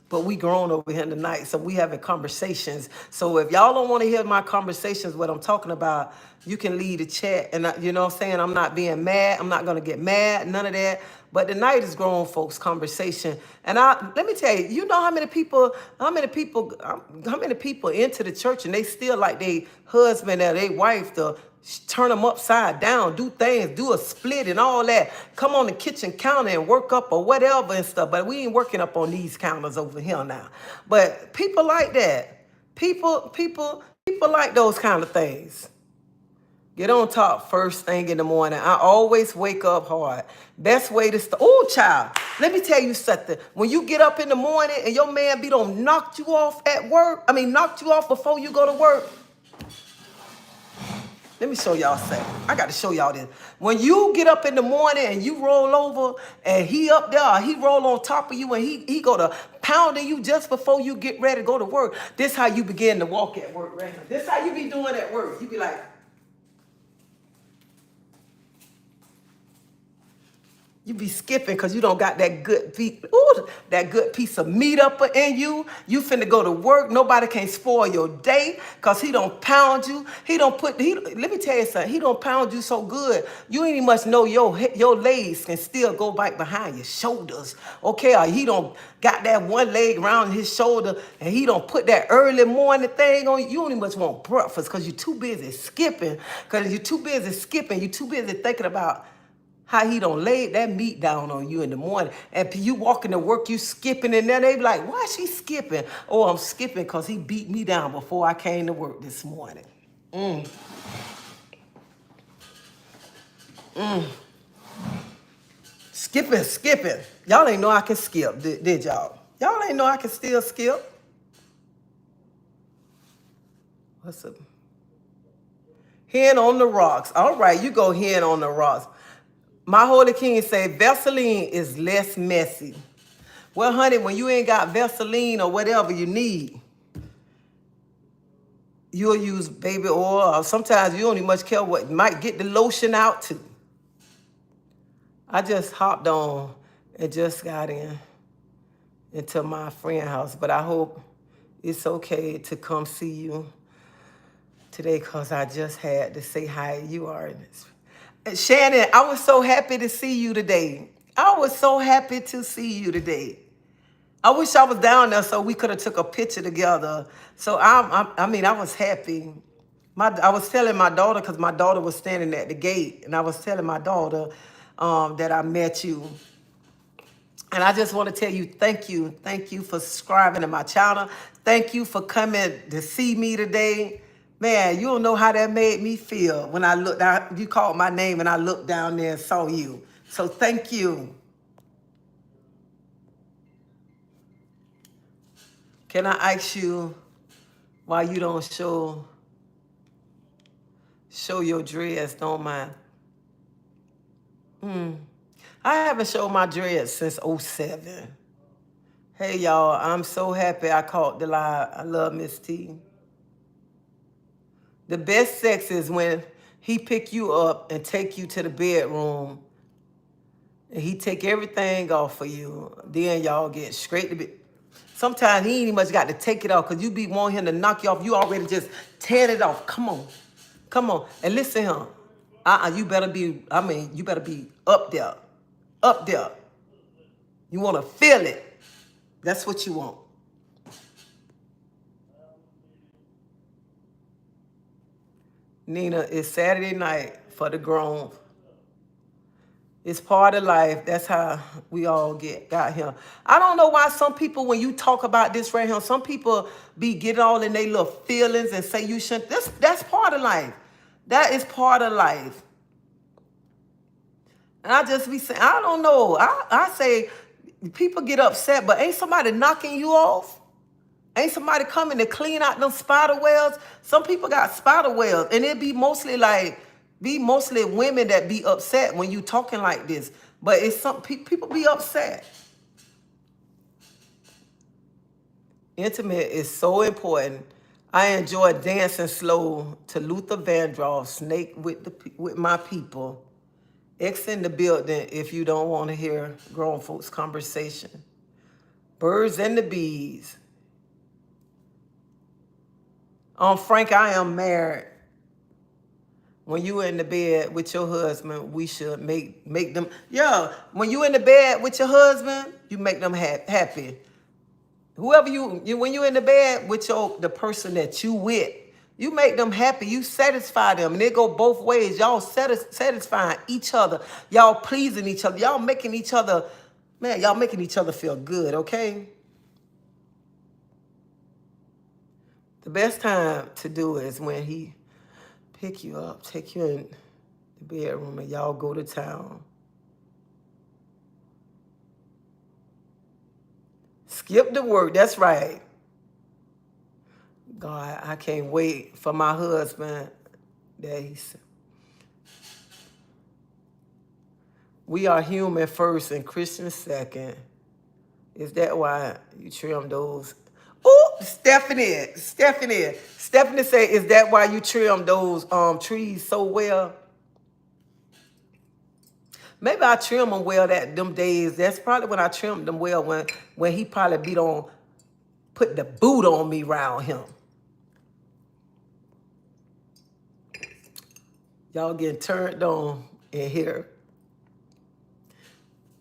But we grown over here tonight, so we having conversations. So if y'all don't want to hear my conversations, what I'm talking about, you can leave the chat. And you know what I'm saying? I'm not being mad. I'm not going to get mad. None of that. But tonight is grown folks conversation. And let me tell you, you know how many people into the church and they still like their husband or their wife to turn them upside down, do things, do a split and all that. Come on the kitchen counter and work up or whatever and stuff. But we ain't working up on these counters over here now. But people like that. People like those kind of things. Get on top first thing in the morning. I always wake up hard. Best way to start. Oh, child, let me tell you something. When you get up in the morning and your man done knocked you off at work, knocked you off before you go to work. Let me show y'all something. I got to show y'all this. When you get up in the morning and you roll over and he up there, he roll on top of you and he go to pounding you just before you get ready to go to work. This how you begin to walk at work, right? This how you be doing at work. You be like, you be skipping because you don't got that good that good piece of meat up in you. You finna go to work. Nobody can spoil your day because he don't pound you. Let me tell you something. He don't pound you so good. You ain't even much know your legs can still go back behind your shoulders. Okay, or he don't got that one leg around his shoulder and he don't put that early morning thing on you. You don't even much want breakfast because you're too busy skipping. Because you're too busy skipping. You're too busy thinking about How he don't lay that meat down on you in the morning. And you walking to work, you skipping, and then they be like, why is she skipping? Oh, I'm skipping because he beat me down before I came to work this morning. Skipping. Y'all ain't know I can skip, did y'all? Y'all ain't know I can still skip. What's up? Hen on the rocks. All right, you go hen on the rocks. My Holy King say Vaseline is less messy. Well, honey, when you ain't got Vaseline or whatever you need, you'll use baby oil, or sometimes you don't even much care what. You might get the lotion out too. I just hopped on and just got into my friend's house, but I hope it's okay to come see you today because I just had to say hi. You are. And Shannon, I was so happy to see you today. I was so happy to see you today. I wish I was down there so we could have took a picture together. So I mean, I was happy. I was telling my daughter, because my daughter was standing at the gate, and I was telling my daughter that I met you. And I just want to tell you, thank you. Thank you for subscribing to my channel. Thank you for coming to see me today. Man, you don't know how that made me feel when I looked down. You called my name and I looked down there and saw you. So thank you. Can I ask you why you don't show your dreads? Don't mind. I haven't showed my dreads since '07. Hey, y'all, I'm so happy I caught the live. I love Miss T. The best sex is when he pick you up and take you to the bedroom and he take everything off for you. Then y'all get straight to bed. Sometimes he ain't even much got to take it off because you be wanting him to knock you off. You already just tear it off. Come on. Come on. And listen to him. You better be, you better be up there. Up there. You want to feel it. That's what you want. Nina, it's Saturday night for the grown. It's part of life. That's how we all got here. I don't know why some people, when you talk about this right here, some people be getting all in their little feelings and say you shouldn't. That's part of life. That is part of life. And I just be saying, I don't know. I say people get upset, but ain't somebody knocking you off? Ain't somebody coming to clean out them spider webs? Some people got spider webs, and it be mostly women that be upset when you talking like this. But it's some people be upset. Intimate is so important. I enjoy dancing slow to Luther Vandross, Snake with my people. X in the building if you don't want to hear grown folks conversation. Birds and the bees. Frank, I am married. When you in the bed with your husband, we should make them. Yeah, when you in the bed with your husband, you make them happy. Whoever when you in the bed with the person that you with, you make them happy. You satisfy them, and it go both ways. Y'all satisfying each other. Y'all pleasing each other. Y'all making each other, man. Y'all making each other feel good. Okay. The best time to do it is when he pick you up, take you in the bedroom, and y'all go to town. Skip the work. That's right. God, I can't wait for my husband. We are human first and Christian second. Is that why you trim those? Oh, Stephanie say, is that why you trim those trees so well? Maybe I trim them well them days. That's probably when I trimmed them well when he probably put the boot on me around him. Y'all getting turned on in here.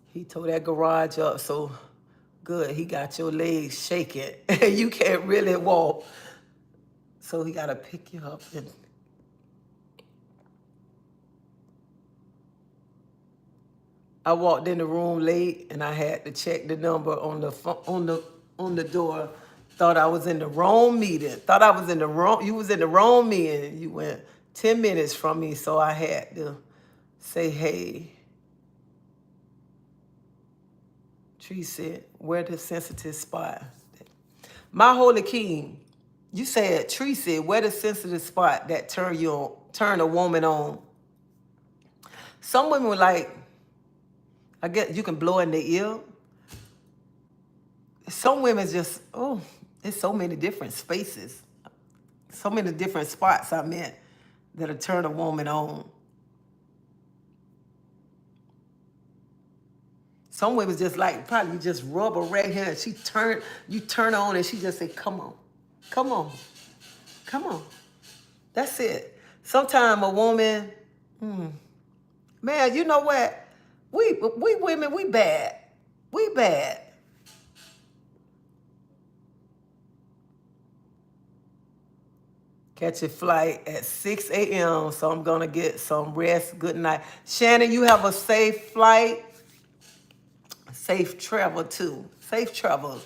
He tore that garage up so good. He got your legs shaking. You can't really walk. So he got to pick you up. I walked in the room late and I had to check the number on the on the door. Thought I was in the wrong meeting. Thought I was in the wrong. You was in the wrong meeting. You went 10 minutes from me, so I had to say, "Hey, Treasie, where the sensitive spot?" My holy king, you said, Treasie, where the sensitive spot that turn a woman on. Some women were like, I guess you can blow in the ear. Some women just, oh, there's so many different spaces, so many different spots I meant that'll turn a woman on. Some women just like, probably you just rub her right here and you turn on and she just say, come on, come on, come on. That's it. Sometimes a woman, man, you know what? We women, we bad. We bad. Catch a flight at 6 a.m. So I'm going to get some rest. Good night. Shannon, you have a safe flight. Safe travel, too. Safe travel.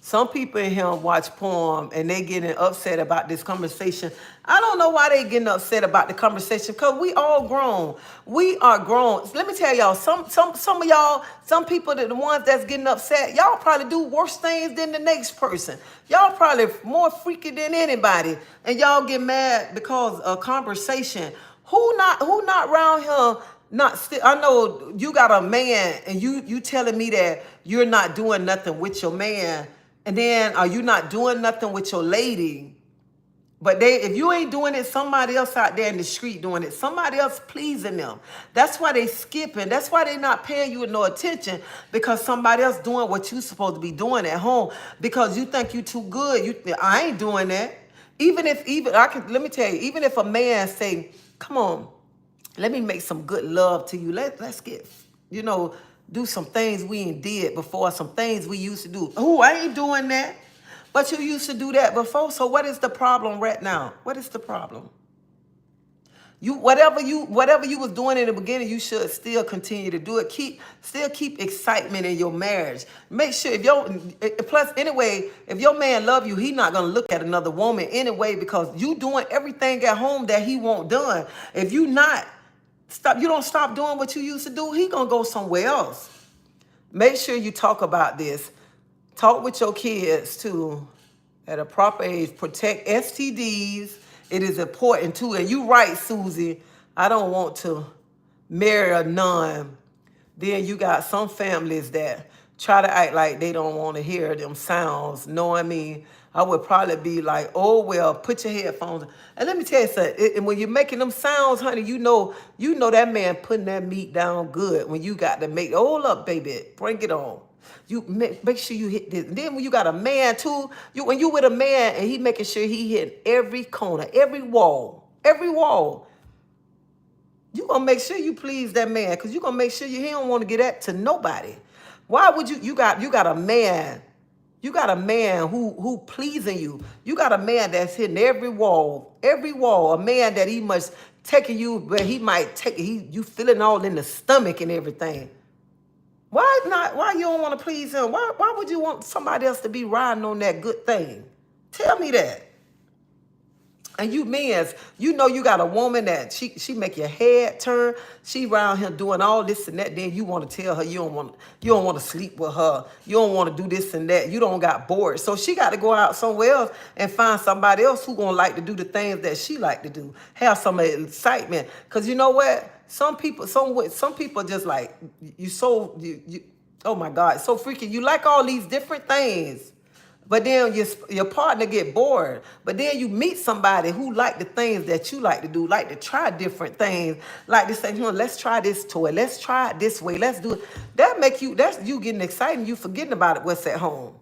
Some people in here watch porn and they getting upset about this conversation. I don't know why they getting upset about the conversation because we all grown. We are grown. Let me tell y'all, some of y'all, some people that the ones that's getting upset, y'all probably do worse things than the next person. Y'all probably more freaky than anybody. And y'all get mad because of conversation. Who not around here? Not still. I know you got a man and you telling me that you're not doing nothing with your man. And then are you not doing nothing with your lady? But if you ain't doing it, somebody else out there in the street doing it. Somebody else pleasing them. That's why they skipping. That's why they not paying you no attention because somebody else doing what you supposed to be doing at home because you think you too good. I ain't doing that. Let me tell you, even if a man say, come on, let me make some good love to you. Let's get, do some things we ain't did before, some things we used to do. Oh, I ain't doing that. But you used to do that before. So what is the problem right now? What is the problem? Whatever you was doing in the beginning, you should still continue to do it. Still keep excitement in your marriage. Make sure if your man love you, he not gonna look at another woman anyway because you doing everything at home that he won't done. If you don't stop doing what you used to do, he gonna go somewhere else. Make sure you talk about this. Talk with your kids too at a proper age. Protect STDs. It is important too. And you right, Susie. I don't want to marry a nun. Then you got some families that try to act like they don't want to hear them sounds. Knowing me, I would probably be like, oh, well, put your headphones on. And let me tell you something. And when you're making them sounds, honey, you know that man putting that meat down good. When you got to make, hold up, baby, bring it on. You make sure you hit this. And then when you got a man too, when you with a man and he making sure he hit every corner, every wall, you gonna make sure you please that man because you gonna make sure he don't want to get that to nobody. Why would you got a man? You got a man who pleasing you. You got a man that's hitting every wall. A man that he must taking you, but he might take you feeling all in the stomach and everything. Why you don't want to please him? Why would you want somebody else to be riding on that good thing? Tell me that. And you men, you got a woman that she make your head turn. She around here doing all this and that. Then you want to tell her you don't want to sleep with her. You don't want to do this and that. You don't got bored. So she got to go out somewhere else and find somebody else who gonna like to do the things that she like to do. Have some excitement. Cause you know what? Some people just like you. Oh my God, so freaky. You like all these different things. But then your partner get bored. But then you meet somebody who like the things that you like to do, like to try different things, like to say, let's try this toy, let's try it this way, let's do it. That's you getting excited, you forgetting about it, what's at home.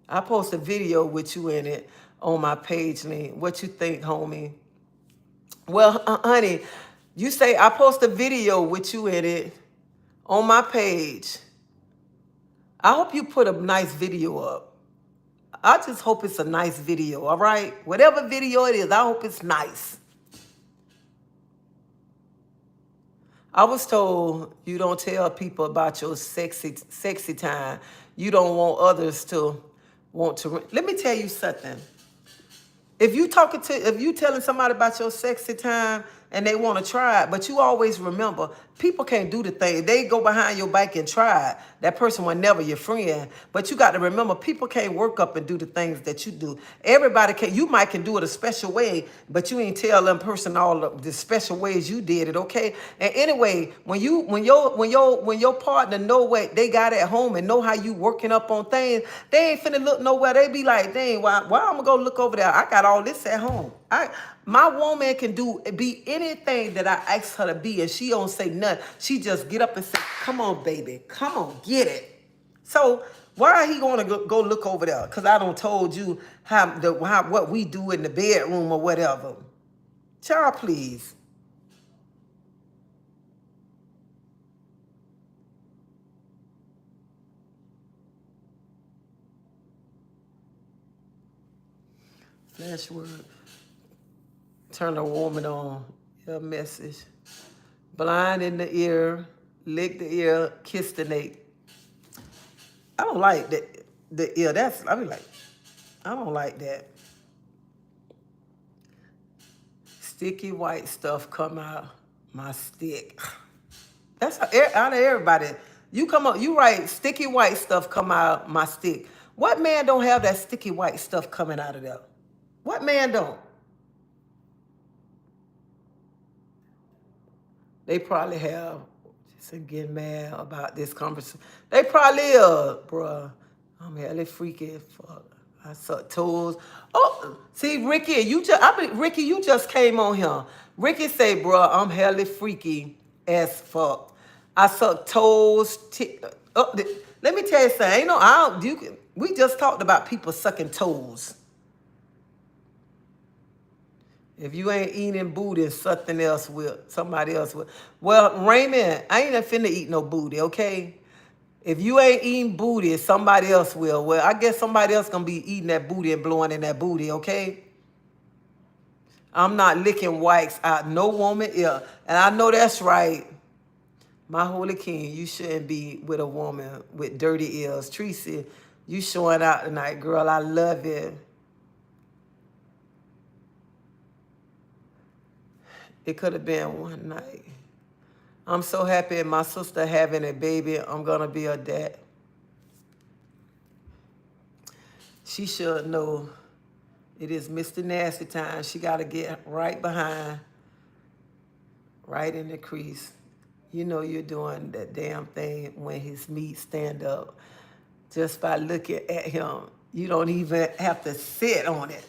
I post a video with you in it on my page, Lynn. What you think, homie? Well, honey, you say I post a video with you in it on my page. I hope you put a nice video up. I just hope it's a nice video, all right? Whatever video it is, I hope it's nice. I was told you don't tell people about your sexy time. You don't want others to want to. Let me tell you something. If you telling somebody about your sexy time and they want to try it, but you always remember, people can't do the thing. They go behind your back and try it. That person was never your friend. But you got to remember, people can't work up and do the things that you do. Everybody can. You might can do it a special way, but you ain't tell them person all the special ways you did it. Okay. And anyway, when your partner know what they got at home and know how you working up on things, they ain't finna look nowhere. They be like, dang, why I'm gonna go look over there? I got all this at home. My woman can be anything that I ask her to be, and she don't say nothing. She just get up and say, "Come on, baby, come on, get it." So why are he gonna go look over there? Cause I don't told you what we do in the bedroom or whatever. Child, please. Flash word. Turn a woman on. Your message. Blind in the ear, lick the ear, kiss the nape. I don't like that. The ear. I be like, I don't like that. Sticky white stuff come out my stick. That's how, out of everybody. You come up, you write sticky white stuff come out my stick. What man don't have that sticky white stuff coming out of there? What man don't? They probably have, just getting mad about this conversation. They probably are, bruh. I'm hella freaky as fuck. I suck toes. Oh, see, Ricky, Ricky, you just came on here. Ricky say, bruh, I'm hella freaky as fuck. I suck toes. Let me tell you something. We just talked about people sucking toes. If you ain't eating booty, something else will. Somebody else will. Well, Raymond, I ain't finna eat no booty, okay? If you ain't eating booty, somebody else will. Well, I guess somebody else gonna be eating that booty and blowing in that booty, okay? I'm not licking wax out no woman ear. And I know that's right. My holy king, you shouldn't be with a woman with dirty ears. Treasie, you showing out tonight, girl. I love it. It could have been one night. I'm so happy my sister having a baby. I'm going to be a dad. She should know it is Mr. Nasty time. She got to get right behind, right in the crease. You know you're doing that damn thing when his meat stand up. Just by looking at him, you don't even have to sit on it.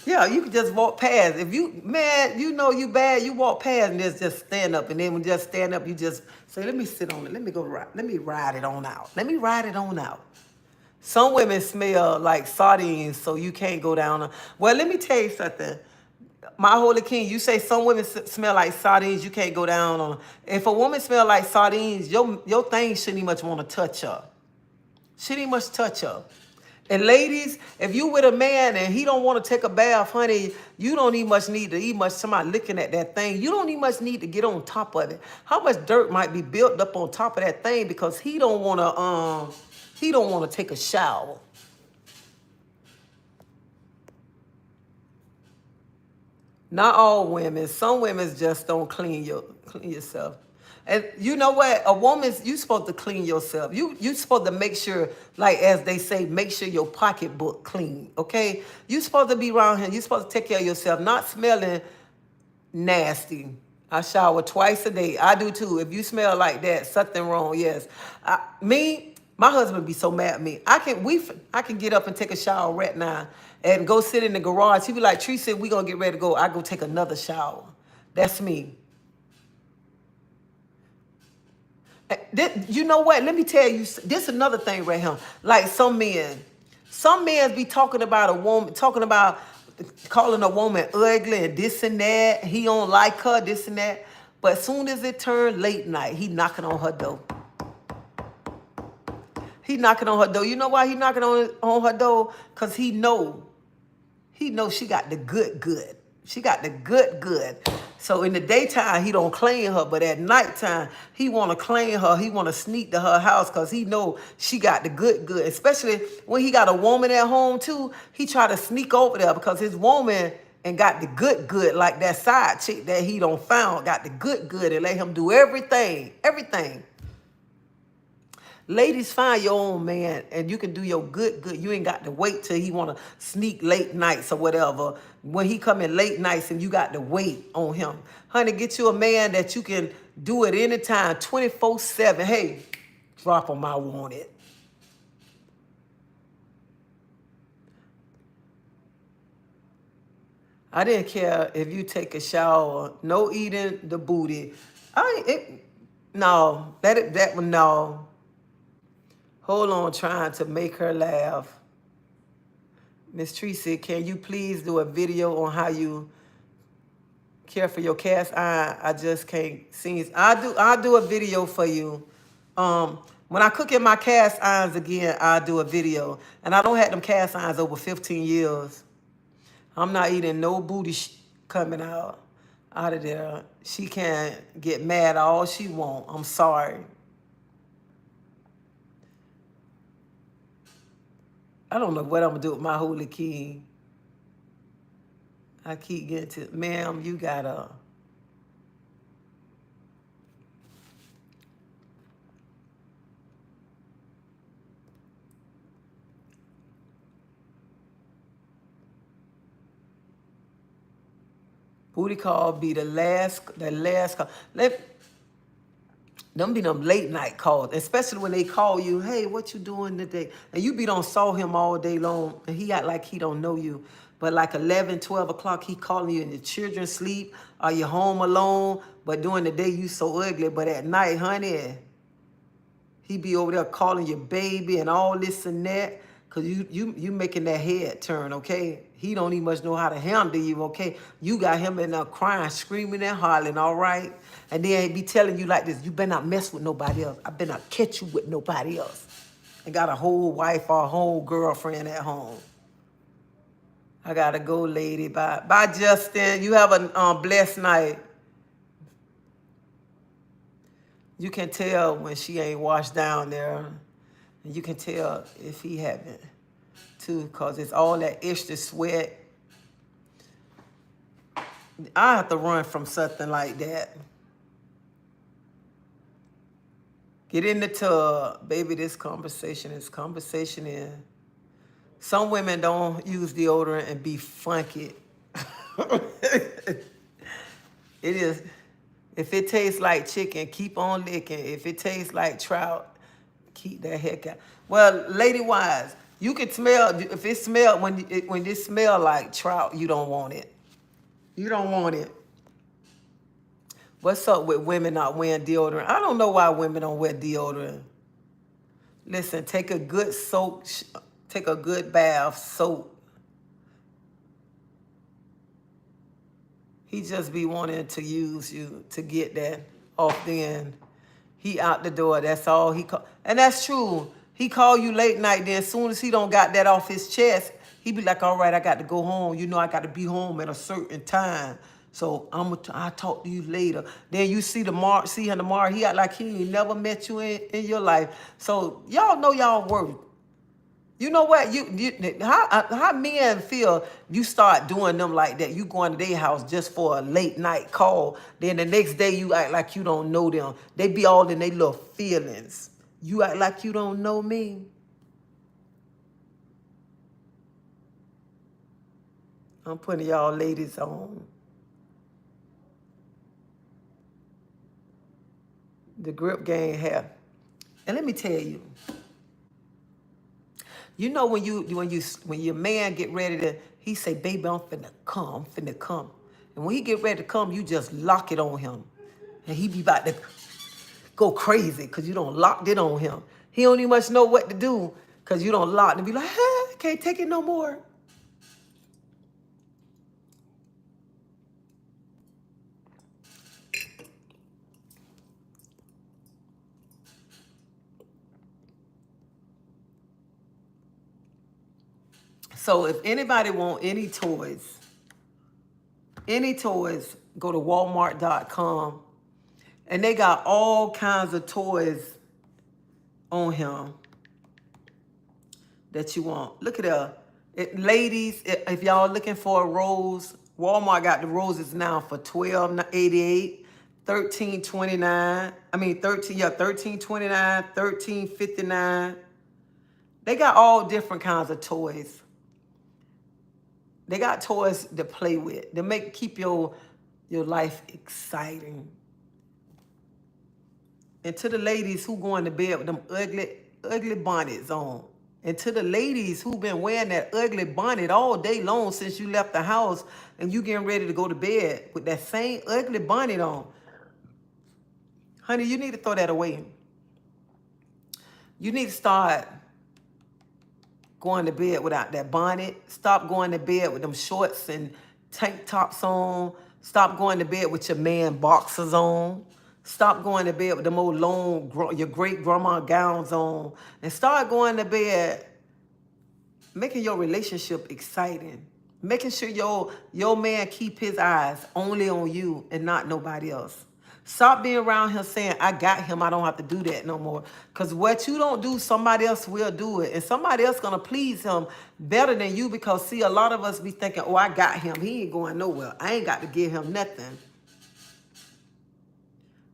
Yeah, you can just walk past. If you, man, you know you bad, you walk past and just stand up. And then when you just stand up, you just say, let me sit on it. Let me ride it on out. Let me ride it on out. Some women smell like sardines, so you can't go down. Well, let me tell you something. My holy king, you say some women smell like sardines, you can't go down on. If a woman smell like sardines, your thing shouldn't even much want to touch her. Shouldn't even much touch her. And ladies, if you with a man and he don't want to take a bath, honey, you don't even much need to eat much. Somebody looking at that thing, you don't even much need to get on top of it. How much dirt might be built up on top of that thing because he don't want to take a shower. Not all women. Some women just don't clean yourself. And you know what? You supposed to clean yourself. You supposed to make sure, like as they say, make sure your pocketbook clean, okay? You supposed to be around here. You supposed to take care of yourself, not smelling nasty. I shower twice a day. I do too. If you smell like that, something wrong, yes. My husband be so mad at me. I can get up and take a shower right now and go sit in the garage. He be like, Treasie, we gonna get ready to go. I go take another shower. That's me. You know what? Let me tell you, this is another thing right here. Like some men be talking about a woman, calling a woman ugly and this and that. He don't like her, this and that. But as soon as it turned late night, he knocking on her door. He knocking on her door. You know why he knocking on her door? Because he know she got the good. She got the good. So in the daytime, he don't claim her, but at nighttime, he want to claim her. He want to sneak to her house because he know she got the good. Especially when he got a woman at home too, he try to sneak over there because his woman and got the good, like that side chick that he don't found, got the good and let him do everything. Ladies, find your own man and you can do your good. You ain't got to wait till he want to sneak late nights or whatever. When he come in late nights and you got to wait on him. Honey, get you a man that you can do it anytime, 24/7. Hey, drop him, I want it. I didn't care if you take a shower, no eating the booty. No, that one, no. Hold on, trying to make her laugh. Miss Treasie, can you please do a video on how you care for your cast iron? I just can't see. I'll do a video for you. When I cook in my cast irons again, I'll do a video. And I don't have them cast irons over 15 years. I'm not eating no booty coming out of there. She can get mad all she want. I'm sorry. I don't know what I'm gonna do with my holy king. I keep getting to, ma'am, you gotta. Booty call be the last call. Them be them late night calls, especially when they call you, hey, what you doing today? And you be done saw him all day long, and he act like he don't know you. But like 11, 12 o'clock, he calling you and the children sleep, are you home alone? But during the day, you so ugly. But at night, honey, he be over there calling your baby and all this and that. Because you making that head turn, okay? He don't even much know how to handle you, okay? You got him in there crying, screaming and hollering, all right? And then he be telling you like this, you better not mess with nobody else. I better not catch you with nobody else. And got a whole wife or a whole girlfriend at home. I gotta go, lady. Bye. Bye, Justin. You have a blessed night. You can tell when she ain't washed down there. And you can tell if he haven't, too, because it's all that extra sweat. I have to run from something like that. Get in the tub. Baby, this conversation is. Some women don't use deodorant and be funky. It is. If it tastes like chicken, keep on licking. If it tastes like trout, keep that heck out. Well, lady wise, you can smell, if it smell, when it smell like trout, you don't want it. You don't want it. What's up with women not wearing deodorant? I don't know why women don't wear deodorant. Listen, take a good soak, take a good bath, soap. He just be wanting to use you to get that off then. He out the door, that's all he call. And that's true. He call you late night, then as soon as he don't got that off his chest, he be like, all right, I got to go home. You know, I got to be home at a certain time. So I'll talk to you later. Then you see him tomorrow. He act like he ain't never met you in your life. So y'all know y'all worth. You know what? How men feel you start doing them like that. You going to their house just for a late night call. Then the next day you act like you don't know them. They be all in their little feelings. You act like you don't know me. I'm putting y'all ladies on. The grip game have. And let me tell you. You know when your man get ready to, he say, baby, I'm finna come. And when he get ready to come, you just lock it on him. And he be about to go crazy because you don't locked it on him. He don't even much know what to do because you don't lock it and be like, hey, can't take it no more. So if anybody want any toys, Any toys, go to Walmart.com, and they got all kinds of toys on him that you want. Look at that. Ladies, if y'all looking for a rose, Walmart got the roses now for $12.88, $13.29. I mean 13.29, $13.59. They got all different kinds of toys. They got toys to play with. They keep your life exciting. And to the ladies who going to bed with them ugly bonnets on. And to the ladies who been wearing that ugly bonnet all day long since you left the house and you getting ready to go to bed with that same ugly bonnet on. Honey, you need to throw that away. You need to start going to bed without that bonnet. Stop going to bed with them shorts and tank tops on. Stop going to bed with your man boxers on. Stop going to bed with them old long, your great grandma gowns on. And start going to bed making your relationship exciting. Making sure your man keep his eyes only on you and not nobody else. Stop being around him saying, I got him, I don't have to do that no more. Because what you don't do, somebody else will do it. And somebody else going to please him better than you because, see, a lot of us be thinking, oh, I got him. He ain't going nowhere. I ain't got to give him nothing.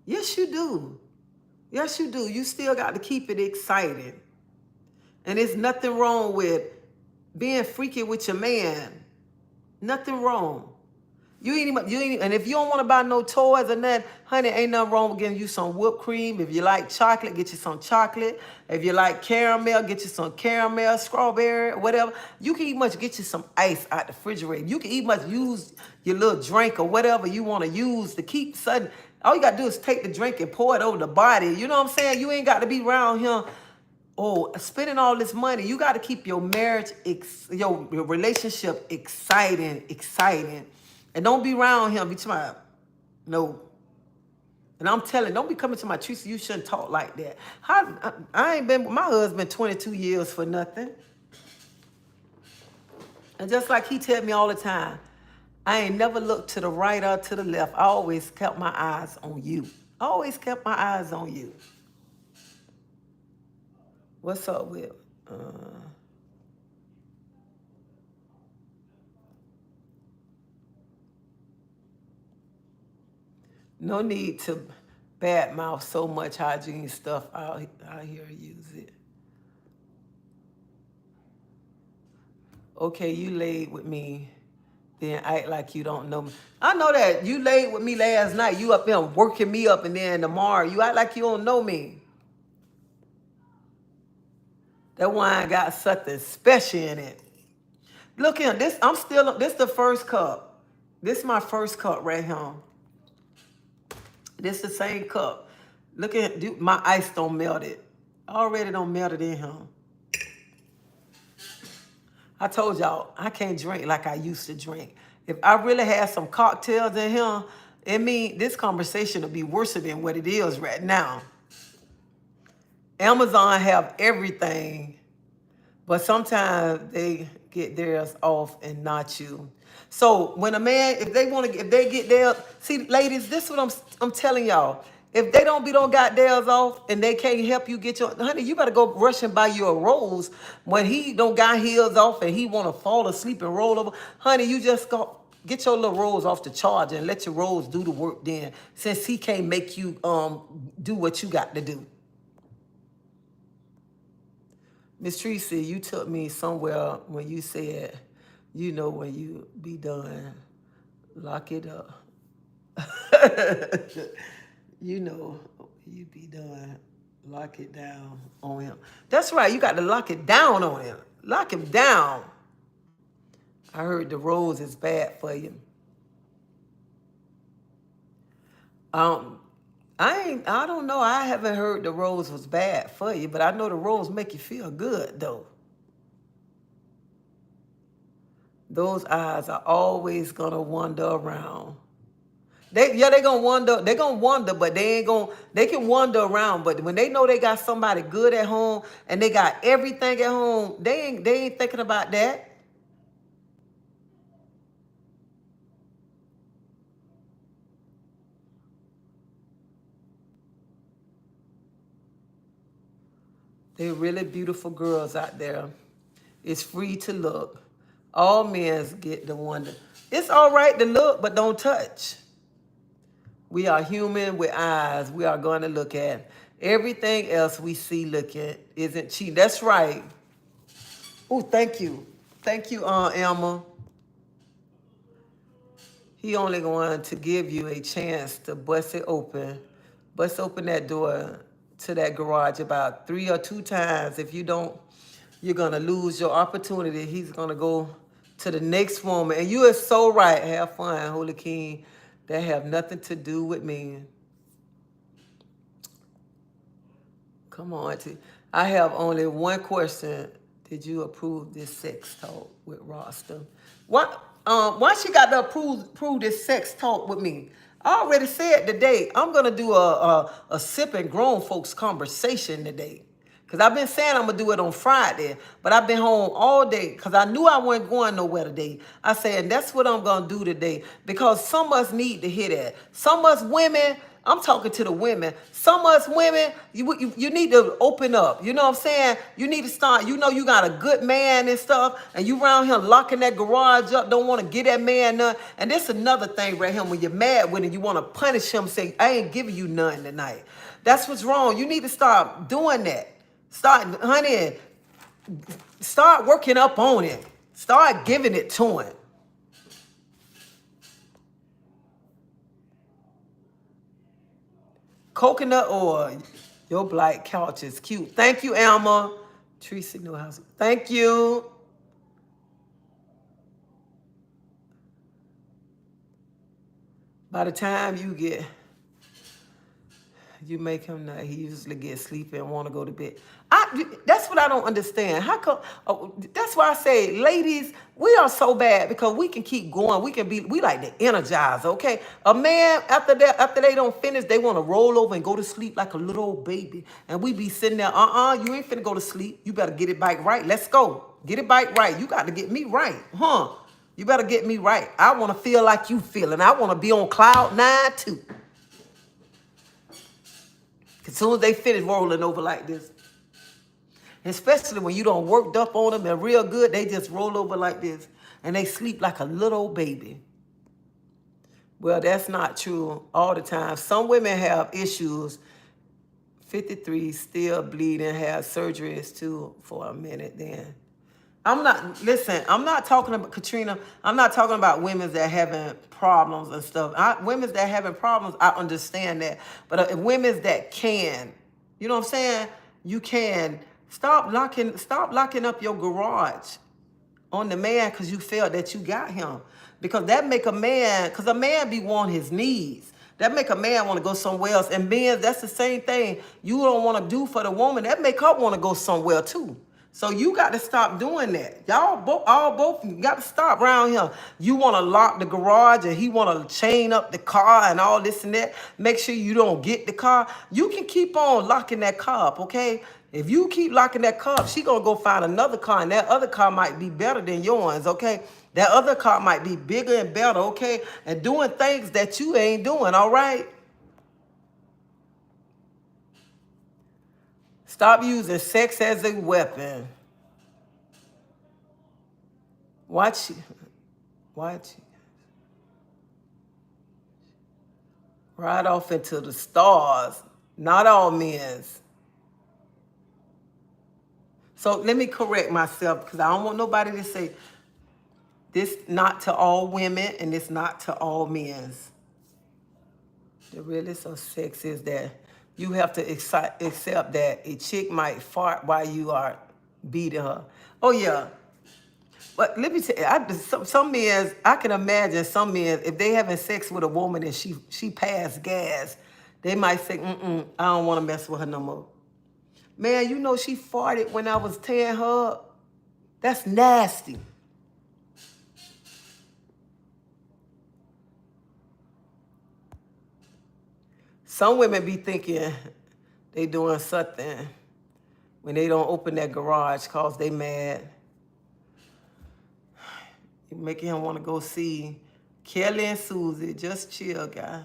Yes, you do. Yes, you do. You still got to keep it exciting. And there's nothing wrong with being freaky with your man. Nothing wrong. And if you don't want to buy no toys or nothing, honey, ain't nothing wrong with getting you some whipped cream. If you like chocolate, get you some chocolate. If you like caramel, get you some caramel, strawberry, whatever. You can get you some ice out the refrigerator. You can use your little drink or whatever you want to use to keep sudden. All you got to do is take the drink and pour it over the body. You know what I'm saying? You ain't got to be around him. Oh, spending all this money. You got to keep your marriage, your relationship exciting. And don't be around him. Be talking no. And I'm telling, don't be coming to my treasie. You shouldn't talk like that. I ain't been with my husband 22 years for nothing. And just like he tell me all the time, I ain't never looked to the right or to the left. I always kept my eyes on you. I always kept my eyes on you. What's up with? No need to badmouth so much hygiene stuff out here. Use it. Okay, you laid with me, then act like you don't know me. I know that. You laid with me last night. You up there working me up, and then tomorrow you act like you don't know me. That wine got something special in it. Look here, this the first cup. This is my first cup right here. This the same cup. Look at my ice don't melt it. I already don't melt it in here. I told y'all I can't drink like I used to drink. If I really had some cocktails in here, it mean this conversation will be worse than what it is right now. Amazon have everything, but sometimes they get theirs off and not you. So when a man, if they get theirs, see, ladies, this is what I'm telling y'all. If they don't got theirs off and they can't help you get your, honey, you better go rush and buy you a rose. When he don't got his off and he want to fall asleep and roll over, honey, you just go get your little rose off the charger and let your rose do the work then, since he can't make you do what you got to do. Miss Treasie, you took me somewhere when you said, you know, when you be done, lock it up. You know, you be done, lock it down on him. That's right, you got to lock it down on him. Lock him down. I heard the rose is bad for you. I don't know. I haven't heard the rose was bad for you, but I know the rose make you feel good though. Those eyes are always gonna wander around. They gonna wander, but they can wander around, but when they know they got somebody good at home and they got everything at home, they ain't thinking about that. They're really beautiful girls out there. It's free to look. All men get the wonder. It's all right to look, but don't touch. We are human with eyes. We are going to look at everything else we see looking isn't cheap. That's right. Oh, thank you. Thank you, Emma. He only going to give you a chance to bust it open. Bust open that door to that garage about 3 or 2 times. If you don't, you're going to lose your opportunity. He's going to go to the next woman. And you are so right. Have fun, Holy King. That have nothing to do with me. Come on, Auntie. I have only one question. Did you approve this sex talk with Rasta? Why she got to approve this sex talk with me? I already said today, I'm going to do a sipping grown folks conversation today. Because I've been saying I'm going to do it on Friday, but I've been home all day because I knew I wasn't going nowhere today. I said, and that's what I'm going to do today because some of us need to hear that. Some of us women, I'm talking to the women. Some of us women, you need to open up. You know what I'm saying? You need to start, you know you got a good man and stuff, and you around here locking that garage up, don't want to get that man none. And this another thing right here, when you're mad with him, you want to punish him, say, I ain't giving you none tonight. That's what's wrong. You need to start doing that. Start, honey, start working up on it. Start giving it to him. Coconut oil. Your black couch is cute. Thank you, Alma. Treasie Newhouse. Thank you. By the time you make him nut, he usually gets sleepy and want to go to bed. That's what I don't understand. How come? That's why I say, ladies, we are so bad because we can keep going. We like to energize, okay? A man, after they don't finish, they want to roll over and go to sleep like a little old baby. And we be sitting there, you ain't finna go to sleep. You better get it back right. Let's go. Get it back right. You got to get me right, huh? You better get me right. I want to feel like you feel, and I want to be on cloud 9 too. As soon as they finish rolling over like this, especially when you don't worked up on them and real good, they just roll over like this and they sleep like a little baby. Well, that's not true all the time. Some women have issues. 53, still bleeding, have surgeries too for a minute then. I'm not talking about, Katrina, I'm not talking about women that having problems and stuff. Women that having problems, I understand that. But women that can, you know what I'm saying? You can stop locking up your garage on the man because you felt that you got him. Because that make a man, because a man be on his knees. That make a man want to go somewhere else. And men, that's the same thing you don't want to do for the woman. That make her want to go somewhere too. So you got to stop doing that. Y'all both got to stop around here. You want to lock the garage and he want to chain up the car and all this and that. Make sure you don't get the car. You can keep on locking that car up, okay? If you keep locking that car up, she going to go find another car, and that other car might be better than yours, okay? That other car might be bigger and better, okay? And doing things that you ain't doing, all right? Stop using sex as a weapon. Watch. Right off into the stars. Not all men's. So let me correct myself because I don't want nobody to say this not to all women and this not to all men's. The realest of sex is that you have to accept that a chick might fart while you are beating her. Oh, yeah. But let me tell you, some men, I can imagine some men, if they having sex with a woman and she passed gas, they might say, I don't want to mess with her no more. Man, you know she farted when I was tearing her up. That's nasty. Some women be thinking they doing something when they don't open that garage cause they mad. You making him want to go see Kelly and Susie. Just chill, guy.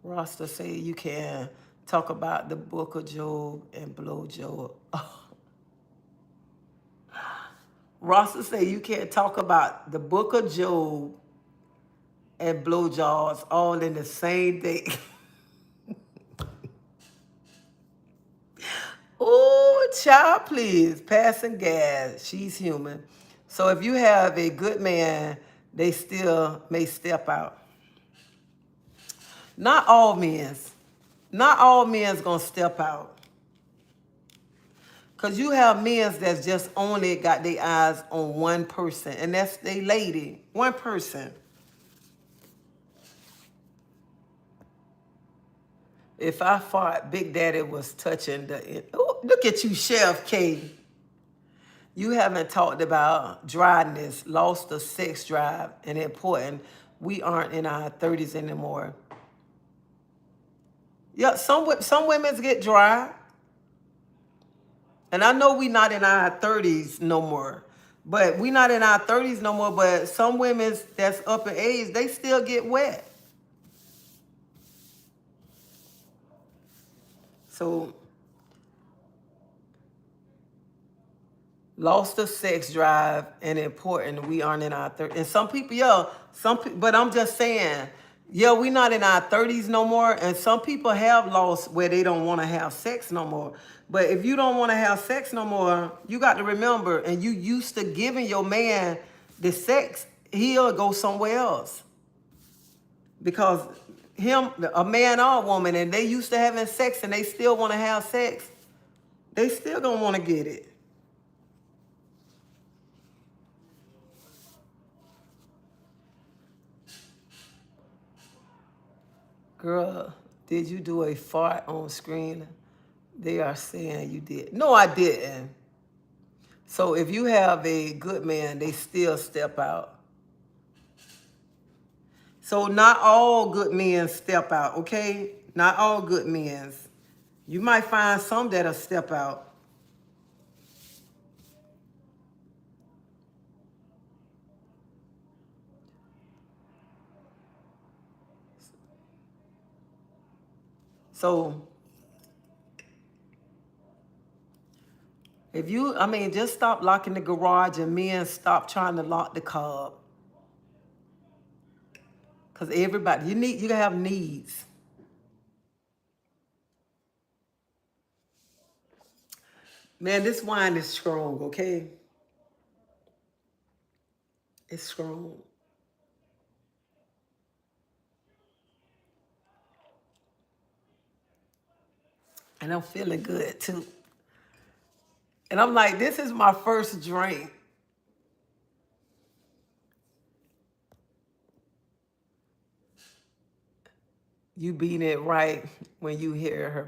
Rasta say you can talk about the book of Job and blow Job. Rasta say you can't talk about the book of Job and blowjobs all in the same day. Oh, child, please. Passing gas. She's human. So if you have a good man, they still may step out. Not all men's. Not all men's gonna step out. Because you have men that's just only got their eyes on one person, and that's they lady. One person. If I thought Big Daddy was touching the... Oh, look at you, Chef K. You haven't talked about dryness, lost the sex drive, and important. We aren't in our 30s anymore. Yeah, some women get dry. And I know we not in our 30s no more. But we not in our 30s no more. But some women that's up in age, they still get wet. So, lost the sex drive and important. We aren't in our 30s. And some people, but I'm just saying, we not in our 30s no more. And some people have lost where they don't want to have sex no more. But if you don't want to have sex no more, you got to remember, and you used to giving your man the sex, he'll go somewhere else. Because a man or a woman, and they used to having sex and they still want to have sex, they still gonna want to get it. Girl, did you do a fart on screen? They are saying you did. No, I didn't. So if you have a good man, they still step out. So not all good men step out, okay? Not all good men. You might find some that'll step out. So if you, just stop locking the garage, and men stop trying to lock the car. Because everybody, you have needs. Man, this wine is strong, okay? It's strong. And I'm feeling good too. And I'm like, this is my first drink. You beating it right when you hear her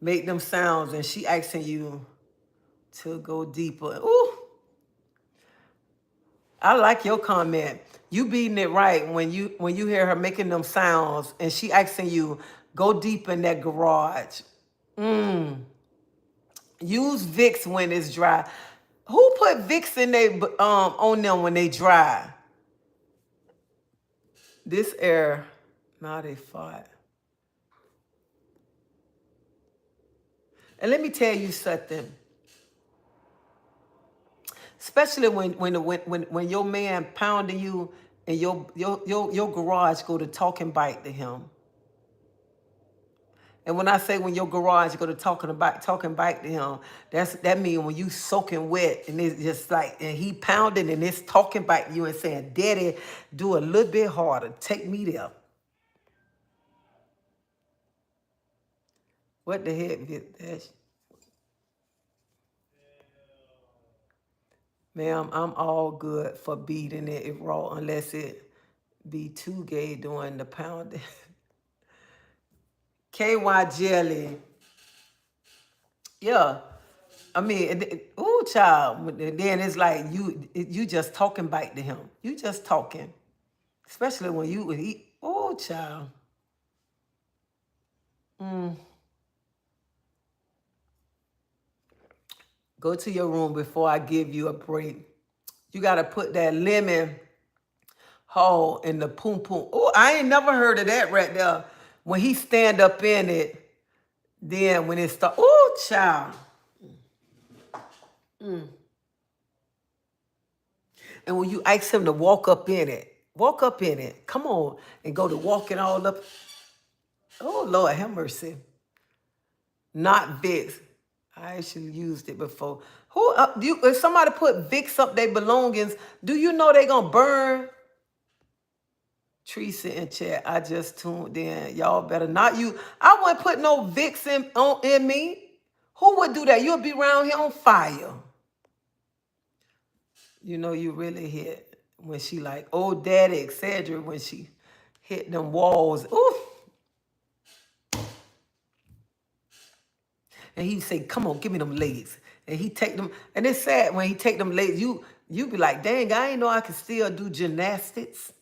make them sounds, and she asking you to go deeper. Ooh, I like your comment. You beating it right when you hear her making them sounds, and she asking you go deep in that garage. Use Vicks when it's dry. Who put Vicks in on them when they dry? This air, not a fart. And let me tell you something. Especially when your man pounding you and your garage go to talking back to him. And when I say when your garage go to talking back to him, that means when you soaking wet and it's just like, and he pounding and it's talking back to you and saying, Daddy, do a little bit harder. Take me there. What the heck? Ma'am, I'm all good for beating it raw unless it be too gay doing the pounding. KY jelly. Yeah. Ooh, child. And then it's like you just talking back to him. You just talking. Especially when you eat. Ooh, child. Go to your room before I give you a break. You got to put that lemon hole in the poom poom. Oh, I ain't never heard of that right there. When he stand up in it, Then when it start, ooh, child. And when you ask him to walk up in it, come on, and go to walking all up. Oh, Lord, have mercy. Not Vicks. I actually used it before. Who if somebody put Vicks up their belongings, do you know they gonna burn? Treasie in chat. I just tuned in. Y'all better not you. I wouldn't put no Vicks in me. Who would do that? You'll be around here on fire. You know you really hit when she like, oh daddy, exaggerate when she hit them walls. Ooh. And he say, come on, give me them legs. And he take them, and it's sad when he take them legs, you be like, dang, I ain't know I can still do gymnastics.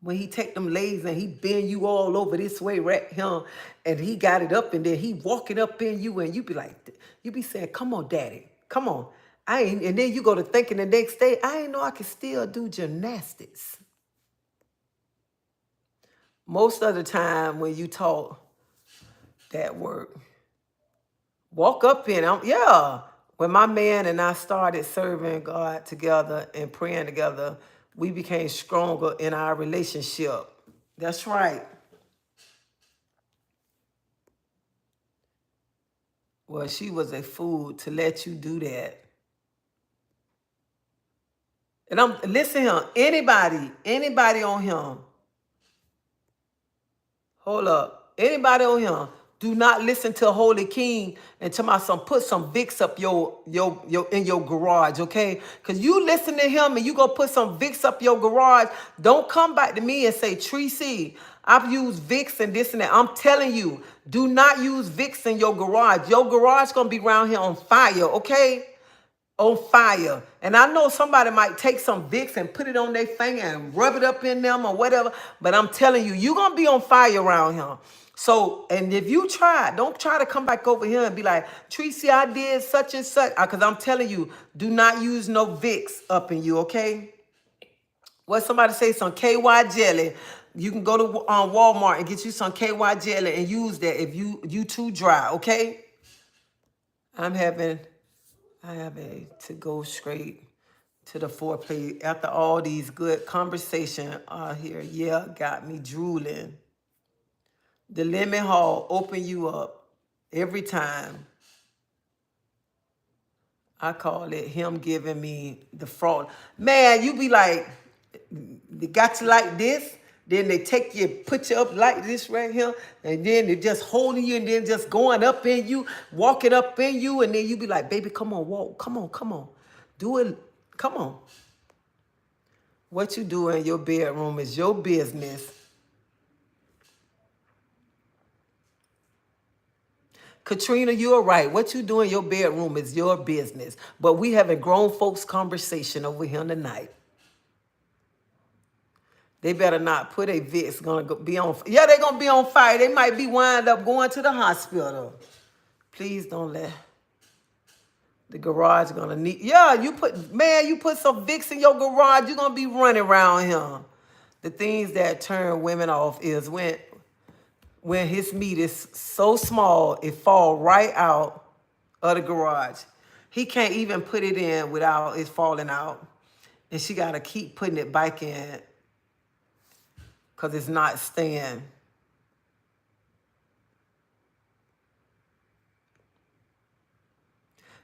When he take them legs and he bend you all over this way right here, and he got it up, and then he walking up in you, and you be like, you be saying, come on, daddy, come on. And then you go to thinking the next day, I ain't know I can still do gymnastics. Most of the time when you talk that work, walk up in it. Yeah. When my man and I started serving God together and praying together, we became stronger in our relationship. That's right. Well, she was a fool to let you do that. And listen here, anybody on him, hold up, anybody on him, do not listen to Holy King and tell my son, put some Vicks up your in your garage, okay? Because you listen to him and you go put some Vicks up your garage. Don't come back to me and say, Treasie, I've used Vicks and this and that. I'm telling you, do not use Vicks in your garage. Your garage gonna be around here on fire, okay? On fire. And I know somebody might take some Vicks and put it on their finger and rub it up in them or whatever, but I'm telling you, you're going to be on fire around here. So, and if you try, don't try to come back over here and be like, Treasie, I did such and such. Because I'm telling you, do not use no Vicks up in you, okay? What somebody say, some KY jelly. You can go to Walmart and get you some KY jelly and use that if you too dry, okay? I have to go straight to the foreplay after all these good conversation here. Yeah, got me drooling. The lemon hall open you up every time. I call it him giving me the fraud. Man, you be like, they got you like this. Then they take you, put you up like this right here, and then they just holding you, and then just going up in you, walking up in you, and then you be like, baby, come on, walk, come on. Do it, come on. What you do in your bedroom is your business. Katrina, you're right. What you do in your bedroom is your business. But we having grown folks conversation over here tonight. They better not put a Vicks gonna be on. Yeah, they gonna be on fire. They might be wind up going to the hospital. Please don't let the garage gonna need. Yeah, you put some Vicks in your garage. You're gonna be running around here. The things that turn women off is when his meat is so small it fall right out of the garage. He can't even put it in without it falling out, and she gotta keep putting it back in. Because it's not staying.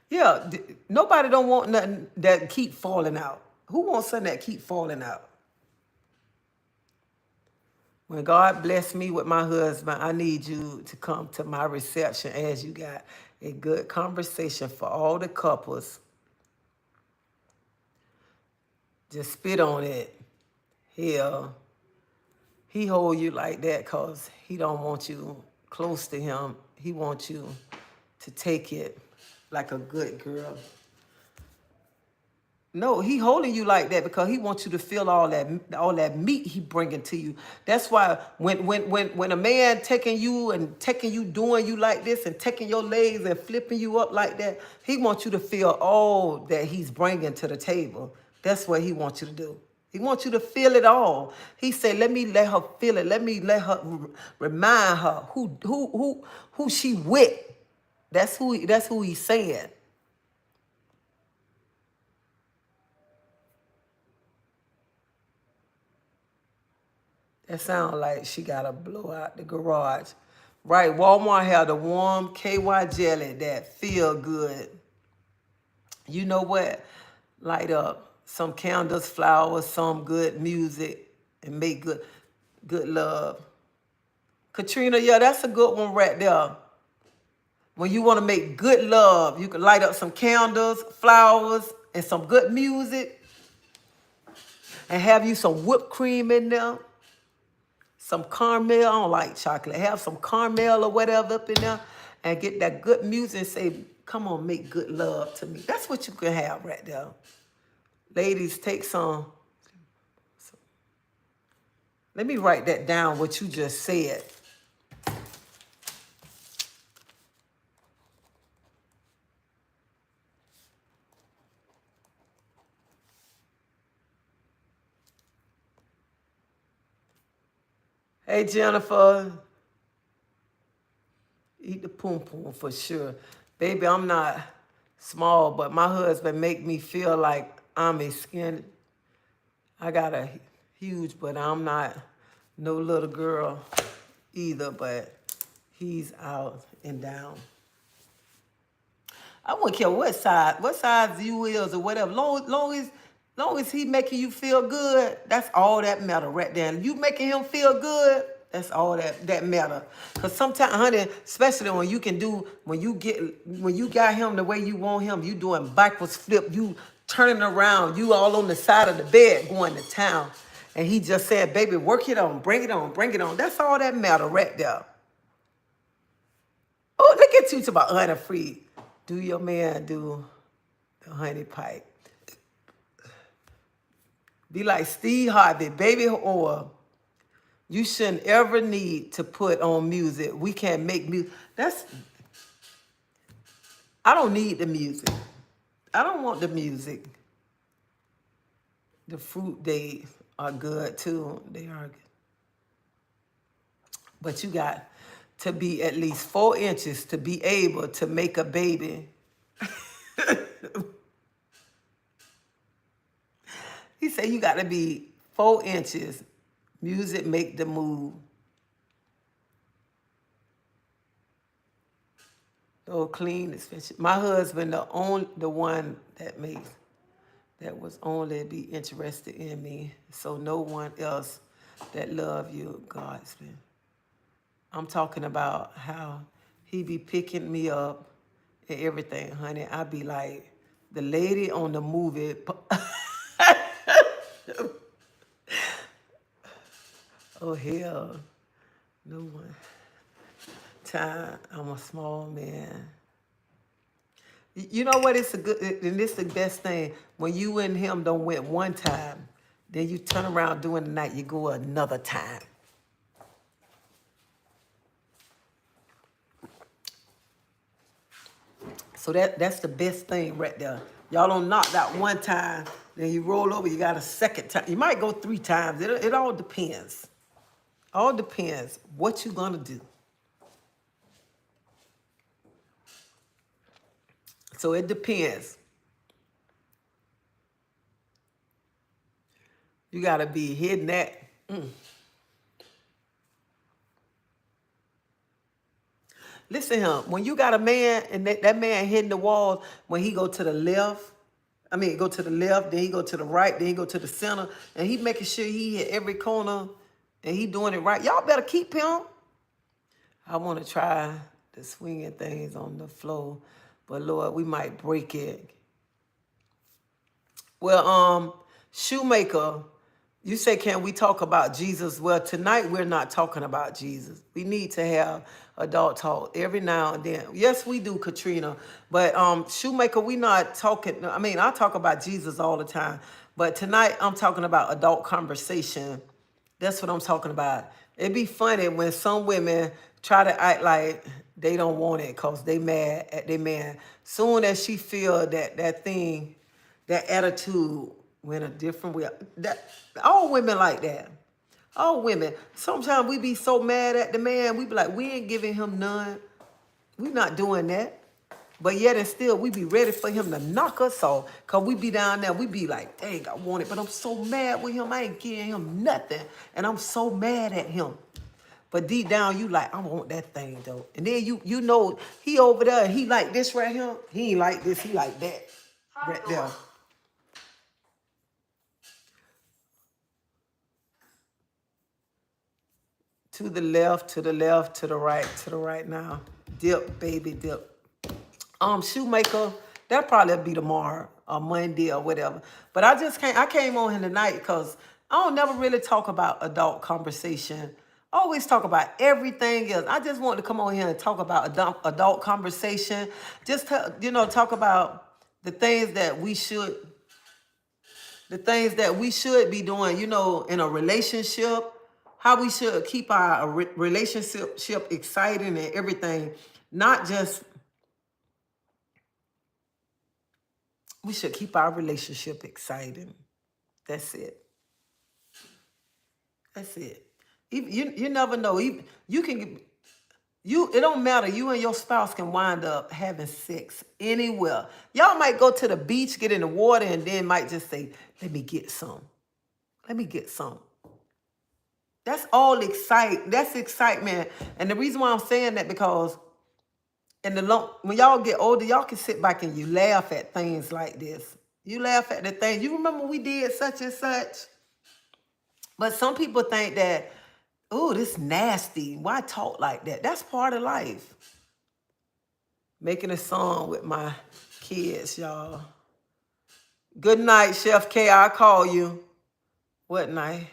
Yeah, nobody don't want nothing that keep falling out. Who wants something that keep falling out? When God bless me with my husband, I need you to come to my reception as you got a good conversation for all the couples. Just spit on it. Hell. He hold you like that because he don't want you close to him. He wants you to take it like a good girl. No, he holding you like that because he wants you to feel all that meat he bringing to you. That's why when a man taking you doing you like this and taking your legs and flipping you up like that, he wants you to feel all that he's bringing to the table. That's what he wants you to do. He wants you to feel it all. He said, let me let her feel it. Let me let her remind her who she with. That's who he's saying. That sounds like she got to blow out the garage. Right, Walmart had the warm KY jelly that feel good. You know what? Light up some candles, flowers, some good music, and make good love. Katrina, yeah, that's a good one right there. When you want to make good love, you can light up some candles, flowers, and some good music, and have you some whipped cream in there. Some caramel, I don't like chocolate. Have some caramel or whatever up in there and get that good music and say, come on, make good love to me. That's what you can have right there. Ladies, take some. Let me write that down, what you just said. Hey, Jennifer. Eat the poom poom for sure. Baby, I'm not small, but my husband make me feel like I'm a skin. I got a huge, but I'm not no little girl either, but he's out and down. I wouldn't care what size you is or whatever. Long as he making you feel good, that's all that matter right there. And you making him feel good, that's all that matter. Cause sometimes, honey, especially when you got him the way you want him, you doing backwards flip, you turning around, you all on the side of the bed going to town. And he just said, baby, work it on, bring it on, bring it on. That's all that matter right there. Oh, look at you to my honey free. Do your man do the honey pipe. Be like Steve Harvey, baby oil. You shouldn't ever need to put on music. We can't make music. I don't need the music. I don't want the music. The fruit days are good too. They are good. But you got to be at least 4 inches to be able to make a baby. He said you got to be 4 inches. Music make the move. Oh, clean, especially. My husband, the one that was only be interested in me. So no one else that love you, God's been. I'm talking about how he be picking me up and everything, honey. I be like the lady on the movie. Oh, hell. No one. Time, I'm a small man. You know what? It's and it's the best thing. When you and him don't went one time, then you turn around during the night, you go another time. So that's the best thing right there. Y'all don't knock that one time, then you roll over, you got a second time. You might go 3 times. It all depends. All depends what you're gonna do. So it depends. You gotta be hitting that. Listen to him. When you got a man and that man hitting the wall, when he go to the left, go to the left, then he go to the right, then he go to the center, and he making sure he hit every corner, and he doing it right. Y'all better keep him. I want to try the swinging things on the floor, but Lord, we might break it. Well, Shoemaker, you say, can we talk about Jesus? Well, tonight we're not talking about Jesus. We need to have adult talk every now and then. Yes, we do, Katrina. But Shoemaker, we not talking. I talk about Jesus all the time. But tonight I'm talking about adult conversation. That's what I'm talking about. It'd be funny when some women try to act like they don't want it because they mad at their man. Soon as she feel that thing, that attitude went a different way. That all women like that. All women. Sometimes we be so mad at the man. We be like, we ain't giving him none. We not doing that. But yet and still, we be ready for him to knock us off. Because we be down there, we be like, dang, I want it. But I'm so mad with him. I ain't giving him nothing. And I'm so mad at him. But deep down, you like, I want that thing, though. And then you know, he over there, he like this right here. He ain't like this, he like that. Right there. To the left, to the left, to the right now. Dip, baby, dip. Shoemaker, that'll probably be tomorrow or Monday or whatever. But I came on here tonight because I don't never really talk about adult conversation. I always talk about everything else. I just wanted to come on here and talk about adult conversation. Just to, talk about the things that we should be doing, in a relationship, how we should keep our relationship exciting and everything. Not just, we should keep our relationship exciting. That's it. That's it. You never know. It don't matter. You and your spouse can wind up having sex anywhere. Y'all might go to the beach, get in the water, and then might just say, let me get some. Let me get some. That's all that's excitement. And the reason why I'm saying that because when y'all get older, y'all can sit back and you laugh at things like this. You laugh at the things. You remember we did such and such? But some people think that, oh, this nasty. Why talk like that? That's part of life. Making a song with my kids, y'all. Good night, Chef K. I'll call you. What night?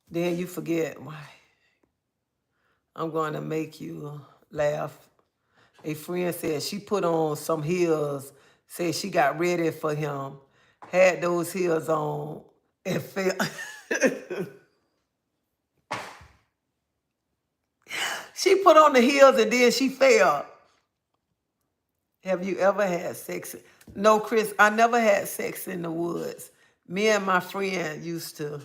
Then you forget, why? I'm going to make you laugh. A friend said she put on some heels, said she got ready for him, had those heels on, and fell. She put on the heels and then she fell. Have you ever had sex? No, Chris, I never had sex in the woods. Me and my friend used to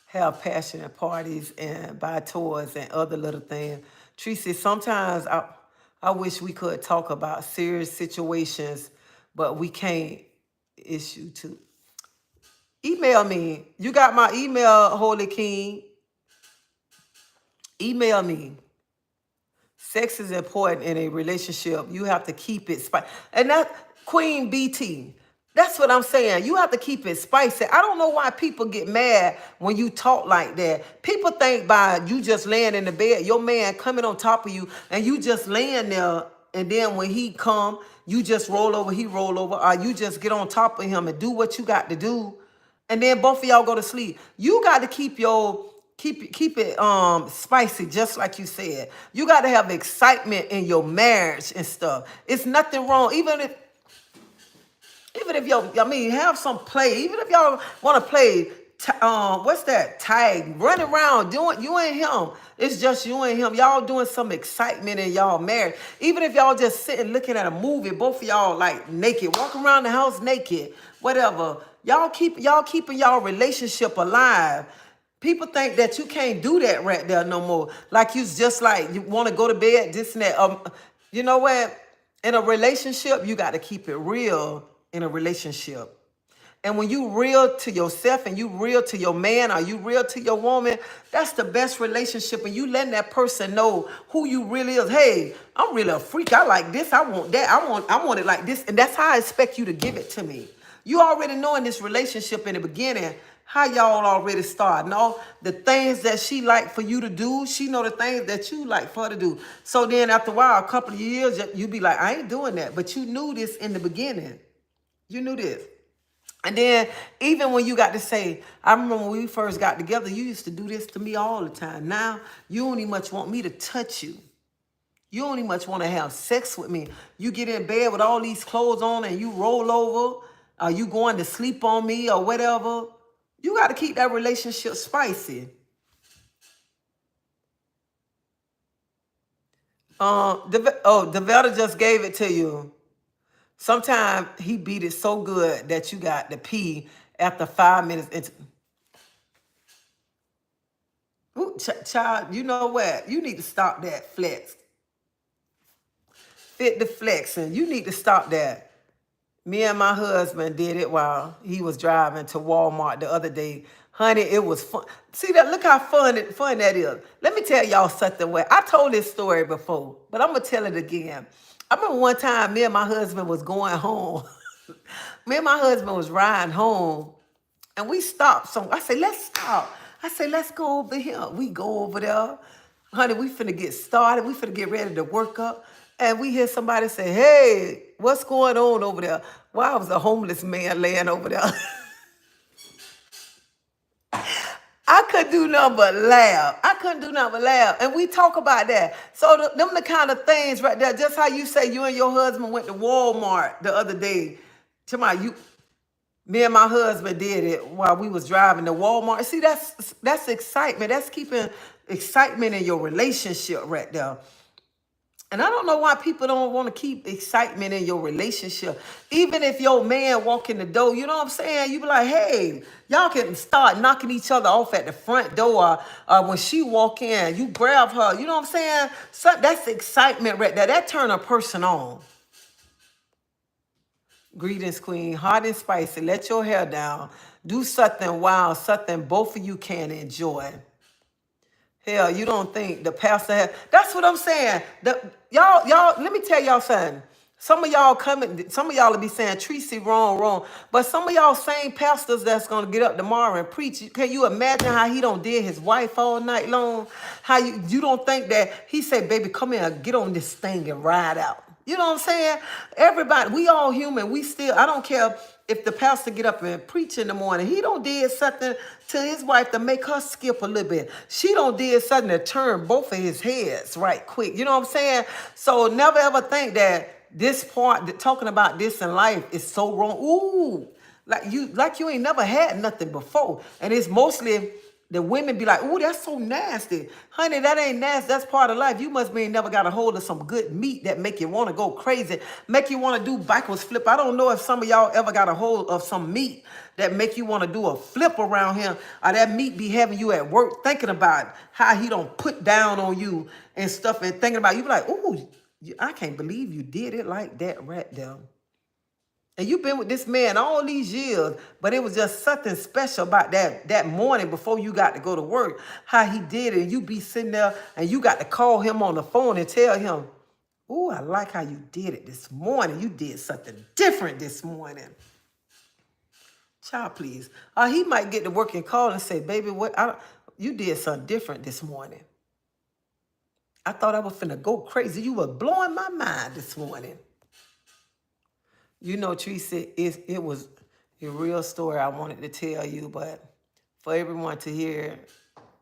have passionate parties and buy toys and other little things. Treasie, sometimes I wish we could talk about serious situations, but we can't. Issue too. Email me. You got my email, Holy King. Email me. Sex is important in a relationship. You have to keep it spicy. And that Queen BT, that's what I'm saying. You have to keep it spicy. I don't know why people get mad when you talk like that. People think by you just laying in the bed, your man coming on top of you, and you just laying there, and then when he come, you just roll over, he roll over, or you just get on top of him and do what you got to do, and then both of y'all go to sleep. You got to keep it spicy, just like you said. You got to have excitement in your marriage and stuff. It's nothing wrong, even if y'all, have some play. Even if y'all want to play, what's that? Tag, running around, doing you and him. It's just you and him. Y'all doing some excitement in y'all marriage. Even if y'all just sitting looking at a movie, both of y'all like naked, walking around the house naked, whatever. Y'all keeping y'all relationship alive. People think that you can't do that right there no more. Like you just like, you want to go to bed, this and that. You know what? In a relationship, you got to keep it real in a relationship. And when you real to yourself and you real to your man or you real to your woman, that's the best relationship. And you letting that person know who you really is. Hey, I'm really a freak. I like this. I want that. I want it like this. And that's how I expect you to give it to me. You already know in this relationship in the beginning how y'all already start. Know the things that she like for you to do. She know the things that you like for her to do. So then after a while, a couple of years, you be like, I ain't doing that. But you knew this in the beginning. You knew this. And then even when you got to say, I remember when we first got together, you used to do this to me all the time. Now you don't even much want me to touch you. You don't even much want to have sex with me. You get in bed with all these clothes on and you roll over. Are you going to sleep on me or whatever? You got to keep that relationship spicy. Develta just gave it to you. Sometimes he beat it so good that you got to pee after 5 minutes. Ooh, child, you know what? You need to stop that flex. Fit the flexing. You need to stop that. Me and my husband did it while he was driving to Walmart the other day. Honey, it was fun. See that? Look how fun that is. Let me tell y'all something. Where I told this story before, but I'm gonna tell it again. I remember one time me and my husband was going home. Me and my husband was riding home, and we stopped. So I said, let's stop. I said, let's go over here. We go over there. Honey, we finna get started. We finna get ready to work up. And we hear somebody say, hey, what's going on over there? Well, I was a homeless man laying over there. I couldn't do nothing but laugh. I couldn't do nothing but laugh. And we talk about that. So them the kind of things right there. Just how you say you and your husband went to Walmart the other day. Me and my husband did it while we was driving to Walmart. See, that's excitement. That's keeping excitement in your relationship right there. And I don't know why people don't want to keep excitement in your relationship. Even if your man walk in the door, you know what I'm saying? You be like, hey, y'all can start knocking each other off at the front door. When she walk in, you grab her. You know what I'm saying? So that's excitement right there. That turn a person on. Greetings, Queen. Hot and spicy. Let your hair down. Do something wild, something both of you can enjoy. Hell, you don't think the pastor has... That's what I'm saying. Y'all, let me tell y'all something. Some of y'all will be saying, treasie wrong. But some of y'all same pastors that's going to get up tomorrow and preach. Can you imagine how he don't did his wife all night long? How you don't think that he said, baby, come here, get on this thing and ride out. You know what I'm saying? Everybody, we all human. We still, I don't care if the pastor get up and preach in the morning. He don't did something to his wife to make her skip a little bit. She don't did something to turn both of his heads right quick. You know what I'm saying? So never ever think that this part, that talking about this in life is so wrong. Ooh, like you ain't never had nothing before. And it's mostly... The women be like, ooh, that's so nasty. Honey, that ain't nasty. That's part of life. You must be never got a hold of some good meat that make you want to go crazy, make you want to do backwards flip. I don't know if some of y'all ever got a hold of some meat that make you want to do a flip around him, or that meat be having you at work thinking about how he don't put down on you and stuff, and thinking about you be like, ooh, I can't believe you did it like that right there. And you've been with this man all these years, but it was just something special about that morning before you got to go to work, how he did it. And you be sitting there and you got to call him on the phone and tell him, ooh, I like how you did it this morning. You did something different this morning. Child, please. He might get to work and call and say, baby, you did something different this morning. I thought I was finna go crazy. You were blowing my mind this morning. You know, Treasie, it was a real story I wanted to tell you, but for everyone to hear,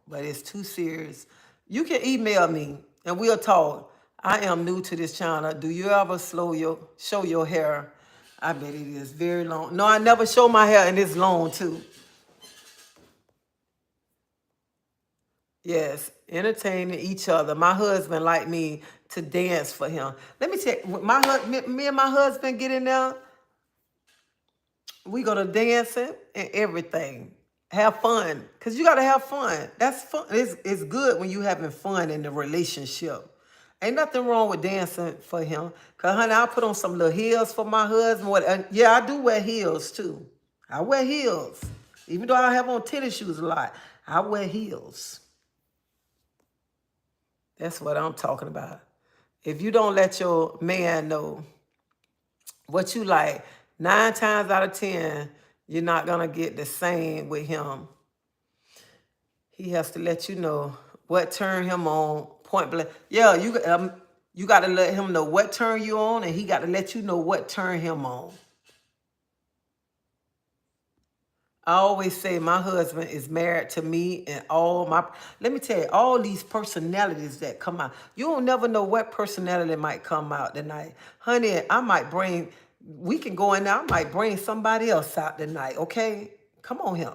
but it's too serious. You can email me and we'll talk. I am new to this channel. Do you ever show your hair? I bet it is very long. No, I never show my hair and it's long too. Yes, entertaining each other. My husband like me to dance for him. Let me tell you, me and my husband get in there, we go to dancing and everything. Have fun, because you got to have fun. That's fun. It's good when you having fun in the relationship. Ain't nothing wrong with dancing for him. Because, honey, I put on some little heels for my husband. Yeah, I do wear heels, too. I wear heels. Even though I have on tennis shoes a lot, I wear heels. That's what I'm talking about. If you don't let your man know what you like, 9 times out of 10, you're not going to get the same with him. He has to let you know what turn him on, point blank. Yeah, you got to let him know what turn you on, and he got to let you know what turn him on. I always say my husband is married to me, and let me tell you, all these personalities that come out, you don't never know what personality might come out tonight. Honey, we can go in there, I might bring somebody else out tonight, okay? Come on here.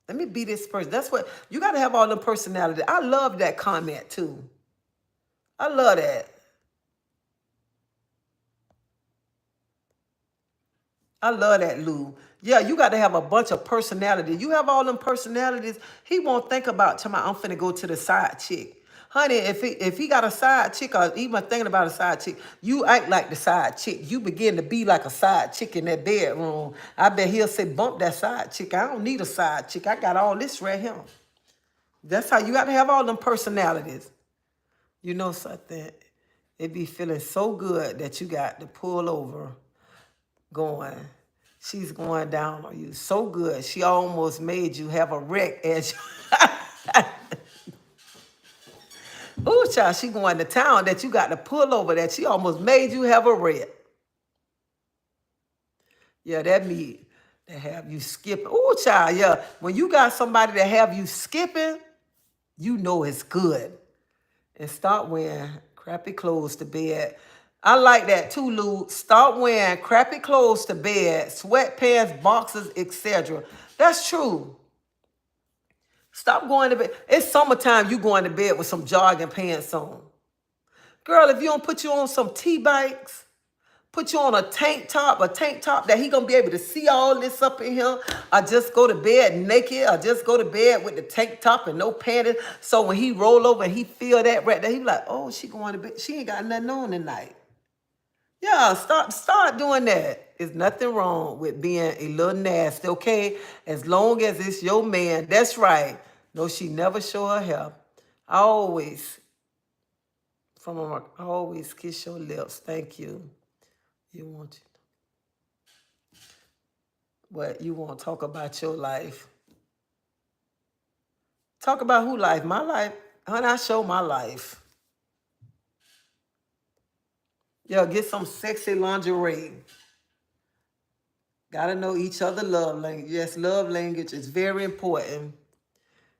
Let me be this person. That's what, you got to have all the personality. I love that comment too. I love that. I love that, Lou. Yeah, you got to have a bunch of personality. You have all them personalities. He won't think about tomorrow. I'm finna go to the side chick. Honey, if he got a side chick or even thinking about a side chick, you act like the side chick. You begin to be like a side chick in that bedroom. I bet he'll say, bump that side chick. I don't need a side chick. I got all this right here. That's how you got to have all them personalities. You know something? It be feeling so good that you got to pull over going. She's going down on you so good. She almost made you have a wreck as you. Ooh, child, she going to town that you got to pull over that she almost made you have a wreck. Yeah, that mean to have you skipping. Ooh, child, yeah. When you got somebody to have you skipping, you know it's good. And start wearing crappy clothes to bed. I like that too, Lou. Start wearing crappy clothes to bed, sweatpants, boxers, etc. That's true. Stop going to bed. It's summertime, you going to bed with some jogging pants on. Girl, if you don't put you on some T-bikes, put you on a tank top that he gonna be able to see all this up in here, or just go to bed naked, or just go to bed with the tank top and no panties. So when he roll over and he feel that right there, he be like, oh, she going to bed. She ain't got nothing on tonight. Yeah, start doing that. There's nothing wrong with being a little nasty, okay? As long as it's your man. That's right. No, she never show her hair. I always, I always kiss your lips. Thank you. You want you. But you won't talk about your life. Talk about who life? My life. Honey, I show my life. Yeah, get some sexy lingerie. Gotta know each other love language. Yes, love language is very important.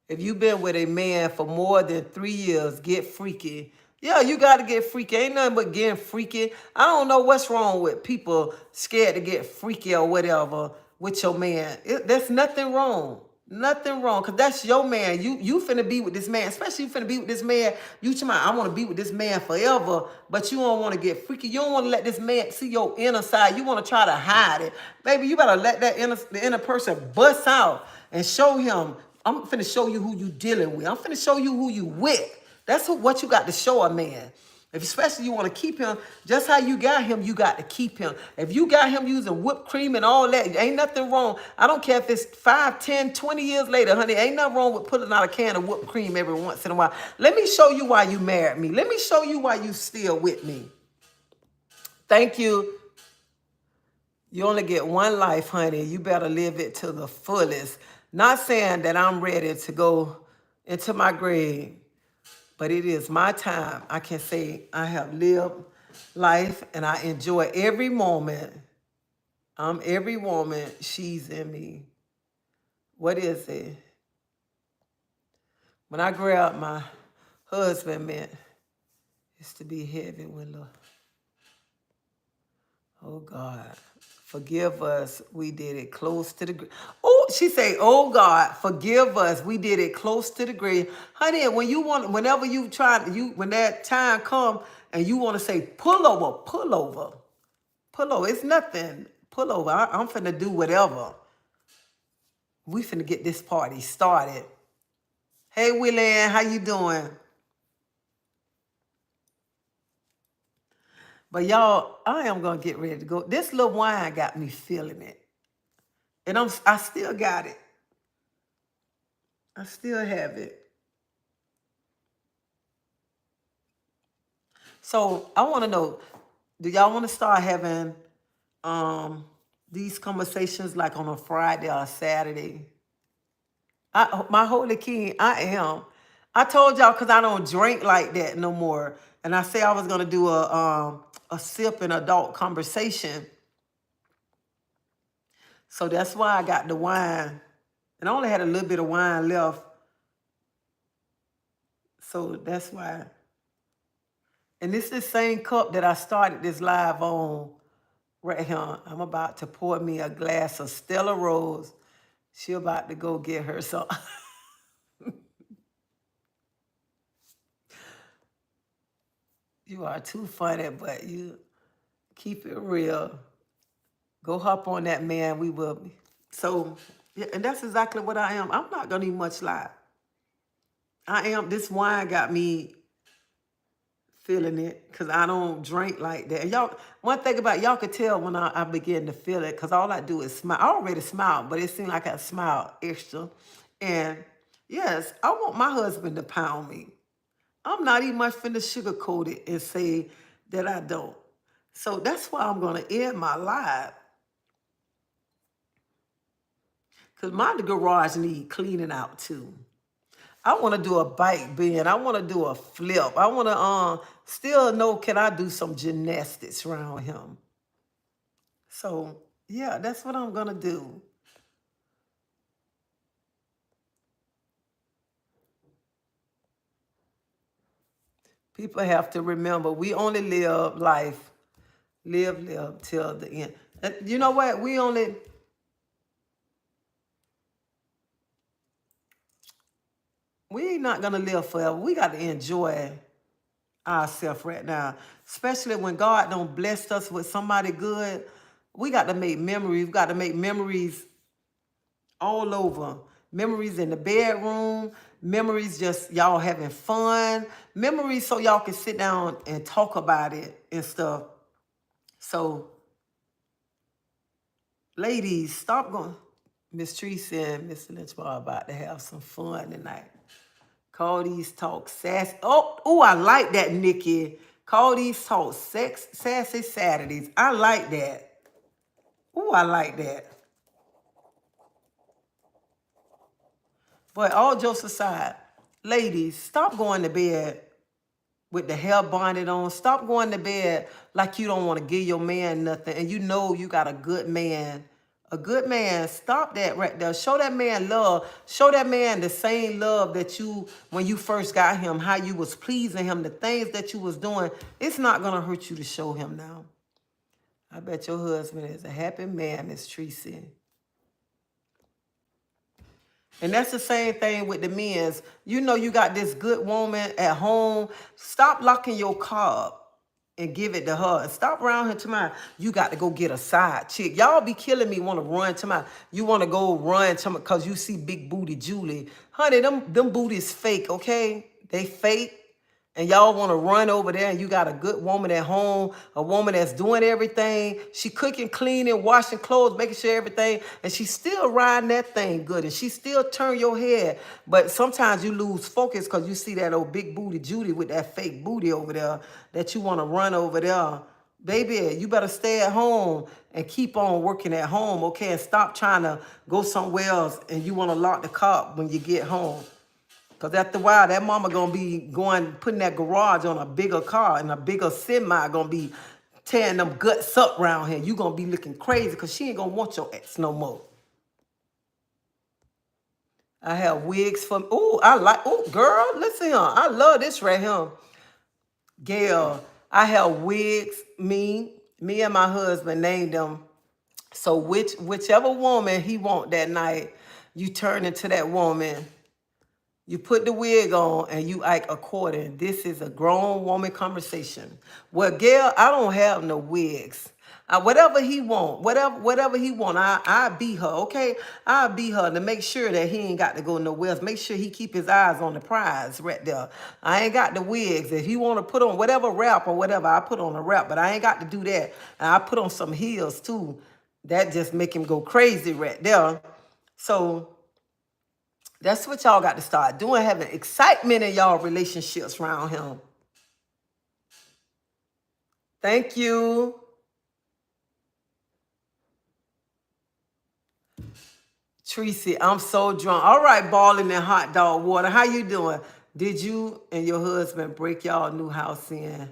If you've been with a man for more than 3 years, get freaky. Yeah, you got to get freaky. Ain't nothing but getting freaky. I don't know what's wrong with people scared to get freaky or whatever with your man. There's nothing wrong. Nothing wrong, because that's your man. You finna be with this man, especially you finna be with this man. You to I want to be with this man forever, but you don't want to get freaky. You don't want to let this man see your inner side. You want to try to hide it. Baby, you better let the inner person bust out and show him. I'm finna show you who you dealing with. I'm finna show you who you with. That's what you got to show a man. If especially you want to keep him, just how you got him, you got to keep him. If you got him using whipped cream and all that, ain't nothing wrong. I don't care if it's 5, 10, 20 years later, honey. Ain't nothing wrong with putting out a can of whipped cream every once in a while. Let me show you why you married me. Let me show you why you still with me. Thank you. You only get one life, honey. You better live it to the fullest. Not saying that I'm ready to go into my grave, but it is my time. I can say I have lived life and I enjoy every moment. Every woman, she's in me. What is it? When I grew up, my husband meant it's to be heavy when love. Oh God, forgive us. We did it close to the grave. Oh, she say, oh God, forgive us. We did it close to the grave. Honey, when you want, whenever you try, when that time come and you want to say, pull over, pull over, pull over. It's nothing. Pull over. I'm finna do whatever. We finna get this party started. Hey, Willan, how you doing? But y'all, I am gonna get ready to go. This little wine got me feeling it. And I still got it. I still have it. So I want to know, do y'all want to start having these conversations like on a Friday or a Saturday? My holy king, I am. I told y'all because I don't drink like that no more. And I say I was gonna do a sip and adult conversation. So that's why I got the wine. And I only had a little bit of wine left. So that's why. And this is the same cup that I started this live on right here. I'm about to pour me a glass of Stella Rose. She about to go get her some. You are too funny, but you keep it real. Go hop on that man. We will. So, yeah, and that's exactly what I am. I'm not gonna even much lie. I am. This wine got me feeling it because I don't drink like that. And y'all, one thing about y'all could tell when I begin to feel it because all I do is smile. I already smiled, but it seemed like I smiled extra. And yes, I want my husband to pound me. I'm not even much finna sugarcoat it and say that I don't. So that's why I'm gonna end my life. Cause my garage need cleaning out too. I want to do a bike bend. I want to do a flip. I want to still know can I do some gymnastics around him. So yeah, that's what I'm gonna do. People have to remember we only live life, live till the end. And you know what? We ain't not gonna live forever. We got to enjoy ourselves right now, especially when God don't bless us with somebody good. We got to make memories. We got to make memories all over. Memories in the bedroom, memories just y'all having fun, memories so y'all can sit down and talk about it and stuff. So, ladies, stop going. Miss Treasie and Mr. Lynchbar are about to have some fun tonight. Call these talks sass. Oh, I like that, Nikki. Call these talks sassy Saturdays. I like that. Oh, I like that. But all jokes aside, ladies, stop going to bed with the hair bonnet on. Stop going to bed like you don't want to give your man nothing and you know you got a good man. A good man, stop that right there. Show that man love. Show that man the same love that you, when you first got him, how you was pleasing him, the things that you was doing. It's not going to hurt you to show him now. I bet your husband is a happy man, Miss Treasie. And that's the same thing with the men's. You know you got this good woman at home. Stop locking your car up and give it to her. And stop around here tomorrow. You got to go get a side chick. Y'all be killing me, want to run to my, you want to go run to my, because you see big booty Julie. Honey, them booties fake, okay? They fake. And y'all want to run over there and you got a good woman at home, a woman that's doing everything. She cooking, cleaning, washing clothes, making sure everything. And she still riding that thing good. And she still turn your head. But sometimes you lose focus because you see that old big booty Judy with that fake booty over there that you want to run over there. Baby, you better stay at home and keep on working at home, okay? And stop trying to go somewhere else and you want to lock the car up when you get home. Because after a while, that mama going to be putting that garage on a bigger car and a bigger semi going to be tearing them guts up around here. You going to be looking crazy because she ain't going to want your ex no more. I have wigs for, girl, listen here. I love this right here. Gail, I have wigs, me and my husband named them. So whichever woman he want that night, you turn into that woman. You put the wig on and you act according. This is a grown woman conversation. Well, Gail, I don't have no wigs. Whatever he want, whatever he want, I be her, okay? I be her to make sure that he ain't got to go nowhere else. Make sure he keep his eyes on the prize right there. I ain't got the wigs. If he want to put on whatever wrap or whatever, I put on a wrap, but I ain't got to do that. And I put on some heels too. That just make him go crazy right there. So that's what y'all got to start doing, having excitement in y'all relationships around him. Thank you. Treasie, I'm so drunk. All right, balling in hot dog water. How you doing? Did you and your husband break y'all new house in?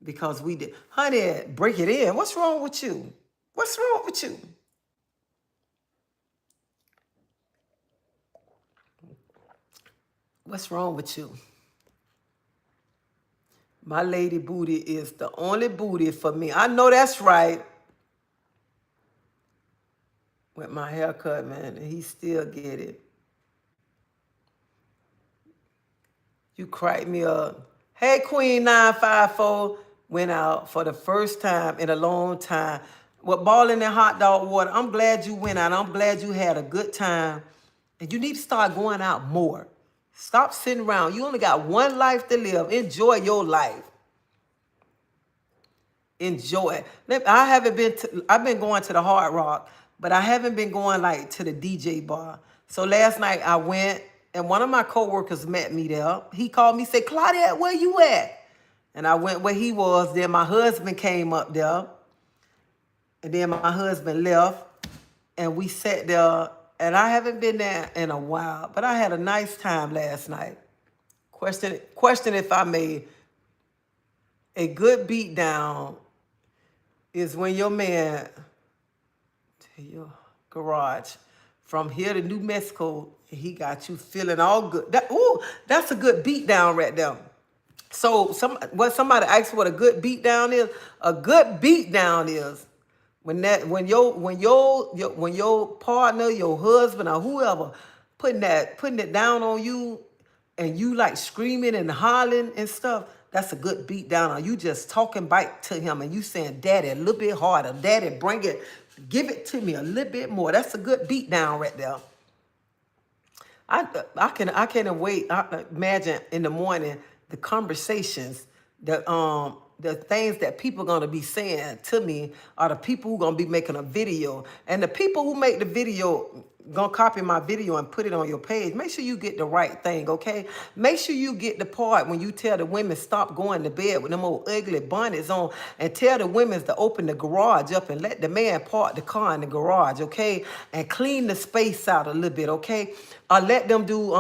Because we did. Honey, break it in. What's wrong with you? What's wrong with you? What's wrong with you? My lady booty is the only booty for me. I know that's right. With my haircut, man, and he still get it. You crack me up. Hey, Queen 954 went out for the first time in a long time. with boiling in hot dog water. I'm glad you went out. I'm glad you had a good time. And you need to start going out more. Stop sitting around. You only got one life to live. Enjoy your life. Enjoy it. I haven't been to, I've been going to the Hard Rock, but I haven't been going like to the DJ bar. So last night I went and one of my coworkers met me there. He called me, said, Claudette, where you at? And I went where he was. Then my husband came up there. And then my husband left. And we sat there. And I haven't been there in a while. But I had a nice time last night. Question if I may. A good beat down is when your man to your garage from here to New Mexico, and he got you feeling all good. That's a good beat down right there. So somebody asked what a good beat down is. A good beat down is when your partner, your husband, or whoever putting it down on you, and you like screaming and hollering and stuff. That's a good beat down. Or you just talking back to him and you saying, Daddy, a little bit harder. Daddy, bring it, give it to me a little bit more. That's a good beat down right there. I can't wait. I imagine in the morning the conversations, the things that people are gonna be saying to me are the people who gonna be making a video, and the people who make the video gonna copy my video and put it on your page. Make sure you get the right thing, okay? Make sure you get the part when you tell the women stop going to bed with them old ugly bonnets on, and tell the women to open the garage up and let the man park the car in the garage, okay? And clean the space out a little bit, okay? Or let them do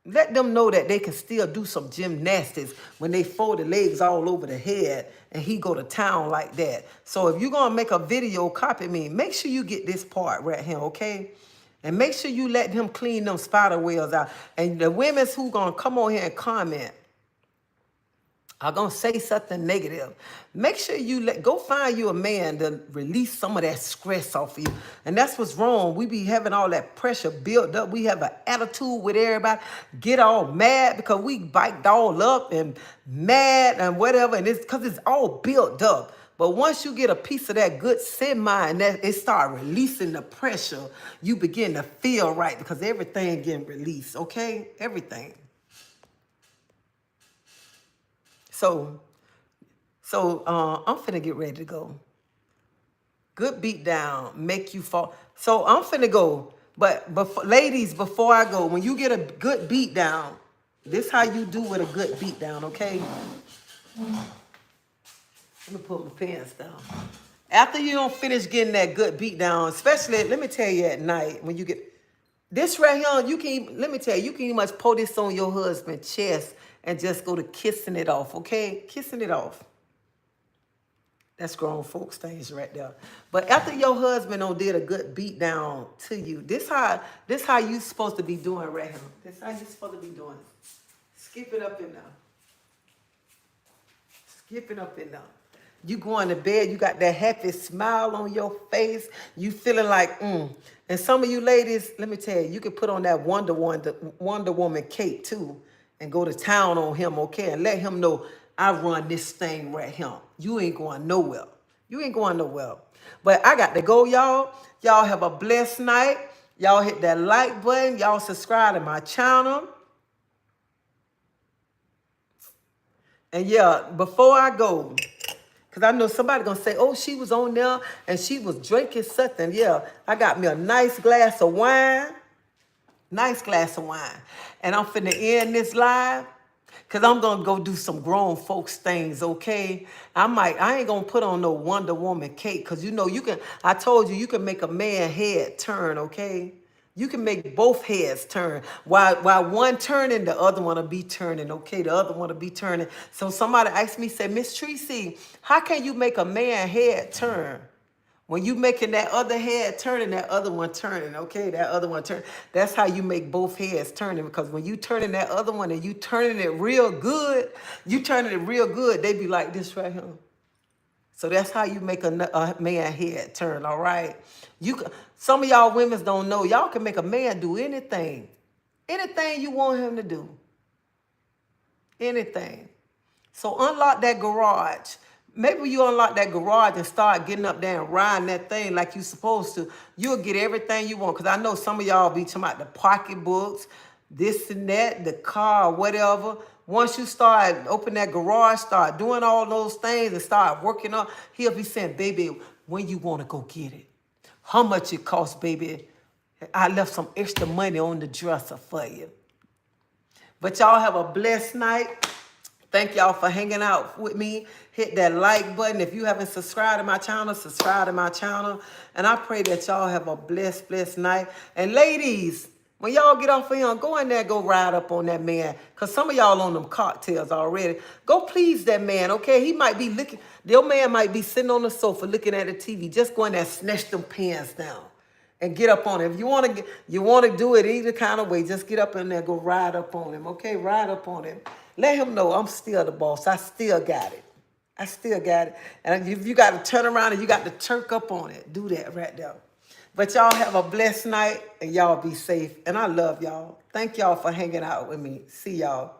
let them know that they can still do some gymnastics when they fold the legs all over the head and he go to town like that. So if you're going to make a video, copy me. Make sure you get this part right here, okay? And make sure you let him clean them spider webs out. And the women who going to come on here and comment are going to say something negative. Make sure you go find you a man to release some of that stress off of you. And that's what's wrong. We be having all that pressure built up. We have an attitude with everybody. Get all mad because we biked all up and mad and whatever. And it's because it's all built up. But once you get a piece of that good semi and that it start releasing the pressure, you begin to feel right because everything getting released, okay? Everything. So I'm finna get ready to go. Good beat down, make you fall. So I'm finna go. But ladies, before I go, when you get a good beat down, this how you do with a good beat down, okay? Let me put my pants down. After you don't finish getting that good beat down, especially, let me tell you at night, when you get this right here, you can even much pour this on your husband's chest and just go to kissing it off, okay? Kissing it off. That's grown folks things right there. But after your husband did a good beat down to you, this how you supposed to be doing right here. This how you supposed to be doing. Skip it up and down. Skip it up and down. You going to bed, you got that happy smile on your face. You feeling like, And some of you ladies, let me tell you, you can put on that Wonder Woman cape too and go to town on him, okay? And let him know, I run this thing right here. You ain't going nowhere. You ain't going nowhere. But I got to go, y'all. Y'all have a blessed night. Y'all hit that like button. Y'all subscribe to my channel. And yeah, before I go, because I know somebody going to say, oh, she was on there and she was drinking something. Yeah, I got me a nice glass of wine. Nice glass of wine. And I'm finna end this live because I'm going to go do some grown folks things, okay? I ain't going to put on no Wonder Woman cake because, you know, I told you, you can make a man head turn, okay? You can make both heads turn. While one turning, the other one will be turning, okay? The other one will be turning. So somebody asked me, said, Miss Treasie, how can you make a man head turn? When you making that other head turning, that other one turning, okay? That other one turning. That's how you make both heads turning, because when you turning that other one and you turning it real good, they be like this right here. So that's how you make a man head turn, all right? Some of y'all women don't know. Y'all can make a man do anything. Anything you want him to do. Anything. So unlock that garage. maybe you unlock that garage and start getting up there and riding that thing like you supposed to. You'll get everything you want. Because I know some of y'all be talking about the pocketbooks, this and that, the car, whatever. Once you start open that garage, start doing all those things and start working on, he'll be saying, baby, when you want to go get it? How much it costs, baby? I left some extra money on the dresser for you. But y'all have a blessed night. Thank y'all for hanging out with me. Hit that like button. If you haven't subscribed to my channel, subscribe to my channel. And I pray that y'all have a blessed, blessed night. And ladies, when y'all get off of here, go in there, go ride up on that man. Because some of y'all on them cocktails already. Go please that man, okay? He might be looking, your man might be sitting on the sofa looking at the TV. Just go in there and snatch them pants down. And get up on him. If you want to do it either kind of way, just get up in there, go ride up on him, okay? Ride up on him. Let him know I'm still the boss. I still got it. I still got it. And if you got to turn around and you got to turk up on it, do that right there. But y'all have a blessed night and y'all be safe. And I love y'all. Thank y'all for hanging out with me. See y'all.